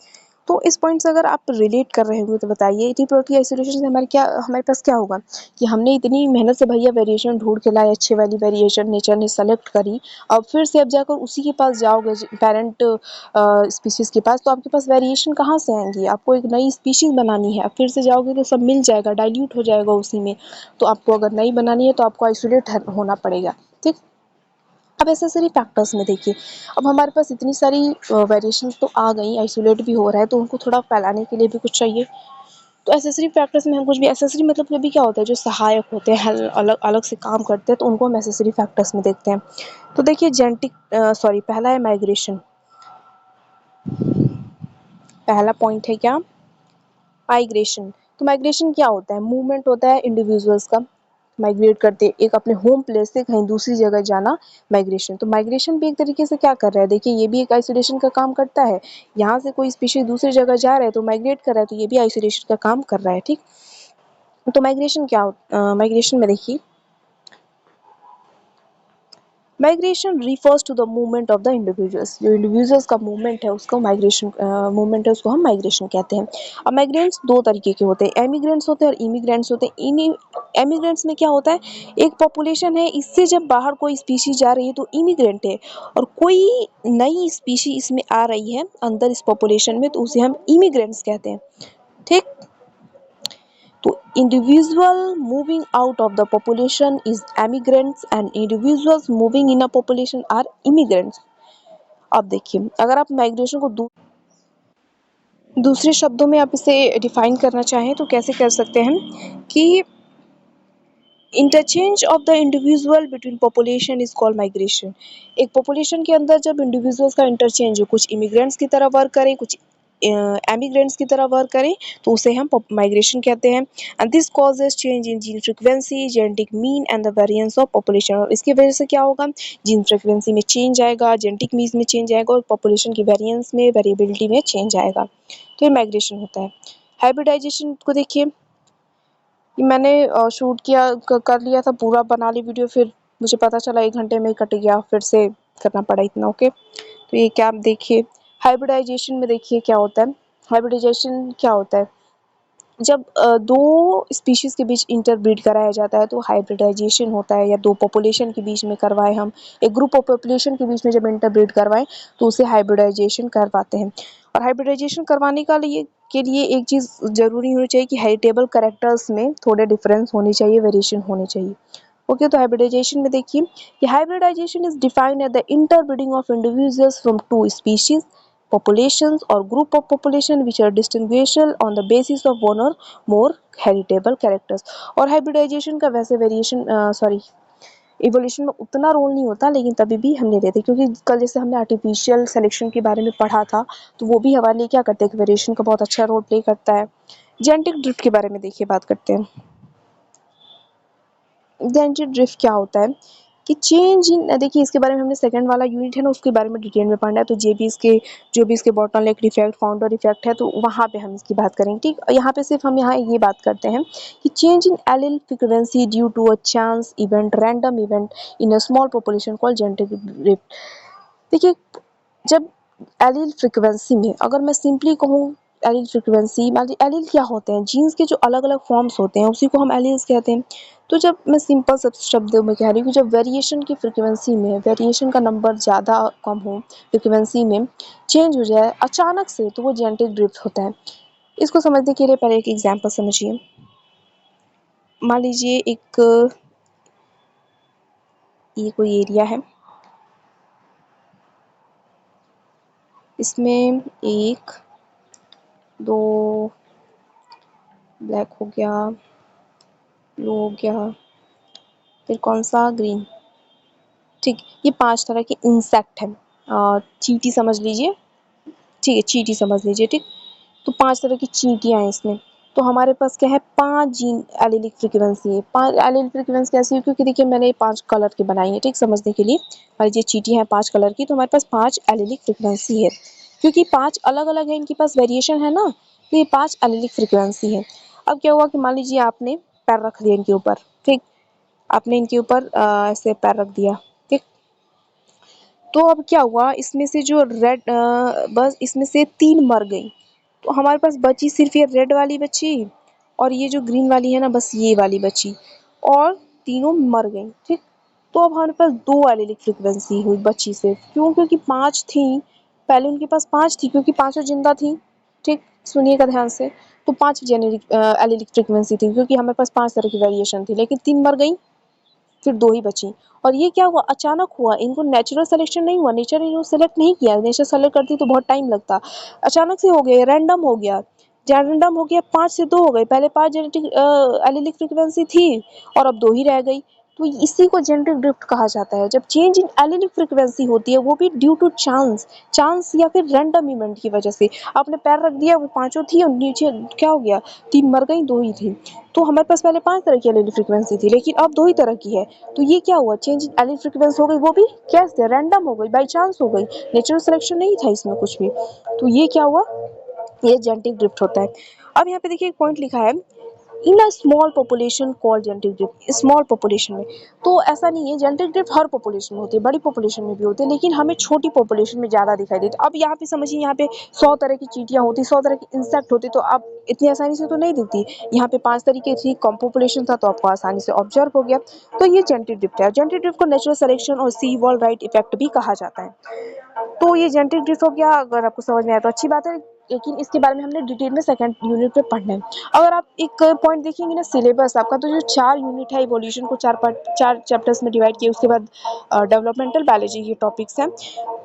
तो इस पॉइंट से अगर आप रिलेट कर रहे होंगे तो बताइए रिप्रोडक्टिव आइसोलेशन से हमारे पास क्या होगा कि हमने इतनी मेहनत से भैया वेरिएशन ढूंढ के लाए, अच्छे वाली वेरिएशन नेचर ने सेलेक्ट करी, अब फिर से अब जाकर उसी के पास जाओगे पेरेंट स्पीशीज के पास, तो आपके पास वेरिएशन कहाँ से आएंगी? आपको एक नई स्पीशीज बनानी है, अब फिर से जाओगे तो सब मिल जाएगा, डाइल्यूट हो जाएगा उसी में। तो आपको अगर नई बनानी है तो आपको आइसोलेट होना पड़ेगा। ठीक, अब एसेसरी फैक्टर्स में देखिए, अब हमारे पास इतनी सारी वेरिएशन तो आ गई, आइसोलेट भी हो रहा है, तो उनको थोड़ा फैलाने के लिए भी कुछ चाहिए। तो एसेसरी फैक्टर्स में हम कुछ भी, एसेसरी मतलब कभी क्या होता है, जो सहायक होते हैं, अलग अलग से काम करते हैं, तो उनको हम एसेसरी फैक्टर्स में देखते हैं। तो देखिए जेनेटिक सॉरी पहला है माइग्रेशन। पहला पॉइंट है क्या? माइग्रेशन। तो माइग्रेशन क्या होता है? मूवमेंट होता है इंडिविजुअल्स का, माइग्रेट करते एक अपने होम प्लेस से कहीं दूसरी जगह जाना, माइग्रेशन। तो माइग्रेशन भी एक तरीके से क्या कर रहा है, देखिए ये भी एक आइसोलेशन का काम करता है। यहाँ से कोई स्पीशीज दूसरी जगह जा रहा है तो माइग्रेट कर रहा है, तो ये भी आइसोलेशन का काम कर रहा है। ठीक, तो माइग्रेशन क्या माइग्रेशन में देखिए, migration refers to the movement of the individuals, जो इंडिविजुअल्स का मूवमेंट है उसको माइग्रेशन मूवमेंट है उसको हम माइग्रेशन कहते हैं। अब माइग्रेंट्स दो तरीके के होते हैं, एमिग्रेंट्स होते हैं और इमिग्रेंट्स होते हैं। इन एमिग्रेंट्स में क्या होता है, एक पॉपुलेशन है, इससे जब बाहर कोई स्पीशीज जा रही है तो इमिग्रेंट है, और कोई नई स्पीशी इसमें आ रही है अंदर इस पॉपुलेशन में, तो उसे हम इमिग्रेंट्स कहते हैं। ठीक, तो individual moving out of the population is emigrants and individuals moving in a population are immigrants। अब देखिए अगर आप माइग्रेशन को दूसरे शब्दों में आप इसे डिफाइन करना चाहें तो कैसे कर सकते हैं कि interchange of the individual between population is called migration. एक पॉपुलेशन के अंदर जब इंडिविजुअल्स का इंटरचेंज हो, कुछ इमिग्रेंट्स की तरह वर्क करें, कुछ एमिग्रेंट्स की तरह वर्क करें, तो उसे हम माइग्रेशन कहते हैं। And this causes change in gene frequency, genetic mean and the variance of population. और इसकी वजह से क्या होगा, जीन फ्रीक्वेंसी में चेंज आएगा, जेनेटिक मीन में चेंज आएगा, और पॉपुलेशन की वेरिएंस में, वेरिएबिलिटी में चेंज आएगा। तो ये माइग्रेशन होता है। हाइब्रिडाइजेशन को देखिए, मैंने शूट किया कर लिया था, पूरा बना ली वीडियो, फिर मुझे पता चला 1 घंटे में ही कट गया, फिर से करना पड़ा इतना। ओके, तो ये क्या आप देखिए, हाइब्रिडाइजेशन में देखिए क्या होता है। हाइब्रिडाइजेशन क्या होता है, जब दो स्पीशीज के बीच इंटरब्रीड कराया जाता है तो हाइब्रिडाइजेशन होता है, या दो पॉपुलेशन के बीच में करवाए, हम एक ग्रुप ऑफ पॉपुलेशन के बीच में जब इंटरब्रीड करवाएं तो उसे हाइब्रिडाइजेशन करवाते हैं। और हाइब्रिडाइजेशन करवाने के लिए एक चीज़ ज़रूरी होनी चाहिए कि हेरिटेबल कैरेक्टर्स में थोड़े डिफरेंस होने चाहिए, वेरिएशन होने चाहिए। ओके, तो हाइब्रिडाइजेशन में देखिए कि hybridisation is defined at the interbreeding of individuals from two species, populations or group of population which are distinguishable on the basis of one or more heritable characters। और hybridisation का वैसे variation evolution में उतना role नहीं होता, लेकिन तभी भी हम ले लेते क्योंकि कल जैसे हमने आर्टिफिशियल सिलेक्शन के बारे में पढ़ा था, तो वो भी हमारे लिए क्या करते हैं, वेरिएशन का बहुत अच्छा रोल प्ले करता है। जेनेटिक ड्रिफ्ट के बारे में देखिए बात करते हैं। जेनेटिक ड्रिफ्ट क्या होता है कि चेंज इन, देखिए इसके बारे में हमने सेकंड वाला यूनिट है ना, उसके बारे में डिटेल में पढ़ना है, तो जो भी इसके बॉटलनेक इफेक्ट, फाउंडर इफेक्ट है, तो वहाँ पे हम इसकी बात करेंगे। ठीक, यहाँ पे सिर्फ हम यहाँ ये बात करते हैं कि change in allele frequency due to a chance event, random event in a small population called genetic drift. देखिए, जब एलील फ्रीक्वेंसी में, अगर मैं सिंपली कहूँ एलील फ्रीक्वेंसी, एलील क्या होते हैं, जीन्स के जो अलग अलग फॉर्म्स होते हैं उसी को हम एलील्स कहते हैं। तो जब मैं सिंपल सब शब्दों में कह रही हूँ, जब वेरिएशन की फ्रीक्वेंसी में, वेरिएशन का नंबर ज़्यादा कम हो, फ्रीक्वेंसी में चेंज हो जाए अचानक से, तो वो जेनेटिक ड्रिफ्ट होता है। इसको समझने के लिए पहले एक एग्जांपल समझिए। मान लीजिए ये कोई एरिया है, इसमें 1 2 ब्लैक हो गया, ब्लू हो गया, फिर कौन सा, ग्रीन। ठीक, ये 5 तरह के इंसेक्ट हैं, चींटी समझ लीजिए। ठीक है, चींटी समझ लीजिए। ठीक, तो 5 तरह की चींटियाँ हैं इसमें। तो हमारे पास क्या है, 5 जीन एलीलिक फ्रीक्वेंसी है। 5 एलीलिक फ्रीक्वेंसी कैसी है, क्योंकि देखिए मैंने 5 कलर की बनाई है, ठीक, समझने के लिए। मान लीजिए चींटी है 5 कलर की, तो हमारे पास 5 एलीलिक फ्रीक्वेंसी है। क्योंकि 5 अलग अलग है, इनके पास वेरिएशन है ना, तो ये 5 एलीलिक फ्रीक्वेंसी है। अब क्या हुआ कि मान लीजिए आपने पैर रख दिया इनके ऊपर। ठीक, आपने इनके ऊपर ऐसे पैर रख दिया। ठीक, तो अब क्या हुआ, इसमें से जो रेड, बस इसमें से 3 मर गई। तो हमारे पास बची सिर्फ ये रेड वाली बची और ये जो ग्रीन वाली है ना, बस ये वाली बची, और तीनों मर गई। ठीक, तो अब हमारे पास दो एलिलिक फ्रीक्वेंसी हुई बची सिर्फ, क्यों? क्योंकि पांच थी पहले, उनके पास पांच थी क्योंकि पांचों जिंदा थी। ठीक, सुनिएगा ध्यान से। तो पांच जेनेरिक एलिलिक फ्रीक्वेंसी थी क्योंकि हमारे पास पांच तरह की वेरिएशन थी, लेकिन तीन मर गई, फिर दो ही बची। और ये क्या हुआ? अचानक हुआ, इनको नेचुरल सिलेक्शन नहीं हुआ, नेचर ने सेलेक्ट नहीं किया, नेचर सेलेक्ट करती तो बहुत टाइम लगता। अचानक से हो गया, रैंडम हो गया, रैंडम हो गया, पांच से दो हो गए। पहले पांच जेनेटिक एलिलिक फ्रीक्वेंसी थी और अब दो ही रह गई। तो इसी को जेनेटिक ड्रिफ्ट कहा जाता है, जब चेंज इन एलिलिक फ्रीक्वेंसी होती है, वो भी ड्यू टू चांस, चांस या फिर रैंडम इवेंट की वजह से। आपने पैर रख दिया, वो पांचों थी और नीचे क्या हो गया, तीन मर गई, दो ही थी। तो हमारे पास पहले पांच तरह की एलिलिक फ्रीक्वेंसी थी, लेकिन अब दो ही तरह की है। तो ये क्या हुआ, चेंज इन एलिलिक फ्रीक्वेंसी हो गई, वो भी कैसे? रैंडम हो गई, बाई चांस हो गई, नेचुरल सिलेक्शन नहीं था इसमें कुछ भी। तो ये क्या हुआ, ये जेनेटिक ड्रिफ्ट होता है। अब यहाँ पे देखिए एक पॉइंट लिखा है, in a small population called genetic drift, small population में। तो ऐसा नहीं है, जेनेटिक ड्रिफ्ट हर पॉपुलेशन में होती है, बड़ी पॉपुलेशन में भी होती है, लेकिन हमें छोटी पॉपुलेशन में ज़्यादा दिखाई देती है। अब यहाँ पे समझिए, यहाँ पे 100 तरह की चींटियाँ होती, 100 तरह के इंसेक्ट होते, तो आप इतनी आसानी से तो नहीं दिखती। यहाँ पे 5 तरीके थी, कम पॉपुलेशन था, तो आपको आसानी से ऑब्जर्व हो गया। तो ये जेनेटिक ड्रिफ्ट है। जेनेटिक ड्रिफ्ट को नेचुरल सिलेक्शन और सी वॉल राइट इफेक्ट भी कहा जाता है। तो ये जेनेटिक ड्रिफ्ट हो गया, अगर आपको समझ में आया तो अच्छी बात है, लेकिन इसके बारे में हमने डिटेल में सेकंड यूनिट पे पढ़ना है। अगर आप एक पॉइंट देखेंगे ना, सिलेबस आपका तो जो 4 यूनिट है, इवोल्यूशन को 4 पार्ट 4 चैप्टर्स में डिवाइड किया, उसके बाद डेवलपमेंटल बायोलॉजी के टॉपिक्स हैं।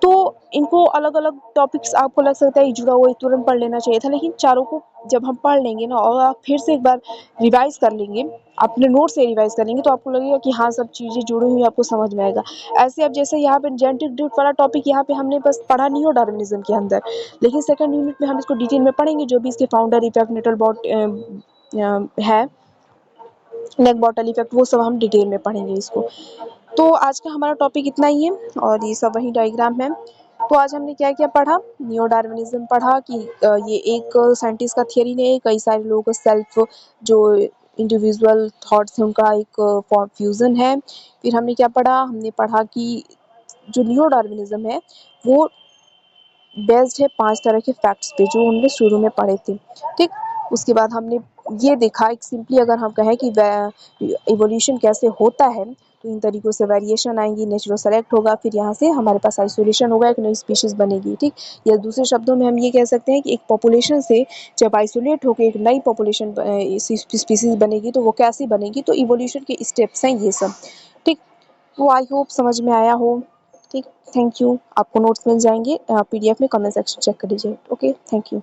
तो इनको अलग-अलग टॉपिक्स आपको लग सकता है ये जुड़ा हुआ है, तुरंत पढ़ लेना चाहिए था, लेकिन चारों को जब हम पढ़ लेंगे ना और आप फिर से एक बार रिवाइज कर लेंगे, अपने नोट से रिवाइज कर लेंगे, तो आपको लगेगा कि हाँ, सब चीज़ें जुड़ी हुई, आपको समझ में आएगा। ऐसे अब जैसे यहाँ पे जेनेटिक ड्रिफ्ट वाला टॉपिक यहाँ पे हमने बस पढ़ा नियो डार्विनिज्म के अंदर, लेकिन सेकंड यूनिट में हम इसको डिटेल में पढ़ेंगे, जो भी इसके फाउंडर इफेक्ट, नेटल बॉट है, नेक बॉटल इफेक्ट, वो सब हम डिटेल में पढ़ेंगे इसको। तो आज का हमारा टॉपिक इतना ही है, और ये सब वही डायग्राम है। तो आज हमने क्या क्या पढ़ा, नियो डार्विनिज्म पढ़ा कि ये एक साइंटिस्ट का थियरी नहीं है, कई सारे लोगों का सेल्फ जो इंडिविजुअल थॉट्स हैं उनका एक फ्यूजन है। फिर हमने क्या पढ़ा, हमने पढ़ा कि जो नियो डार्विनिज्म है वो बेस्ड है 5 तरह के फैक्ट्स पे, जो हमने शुरू में पढ़े थे। ठीक, उसके बाद हमने ये देखा, एक सिंपली अगर हम कहें कि इवोल्यूशन कैसे होता है, तो इन तरीकों से वेरिएशन आएंगी, नेचुरल सेलेक्ट होगा, फिर यहाँ से हमारे पास आइसोलेशन होगा, एक नई स्पीशीज बनेगी। ठीक, या दूसरे शब्दों में हम ये कह सकते हैं कि एक पॉपुलेशन से जब आइसोलेट होकर एक नई पॉपुलेशन स्पीशीज बनेगी, तो वो कैसी बनेगी, तो इवोल्यूशन के स्टेप्स हैं ये सब। ठीक, तो आई होप समझ में आया हो। ठीक, थैंक यू। आपको नोट्स मिल जाएंगे पीडीएफ में, कमेंट सेक्शन चेक कर लीजिए। Okay, thank you.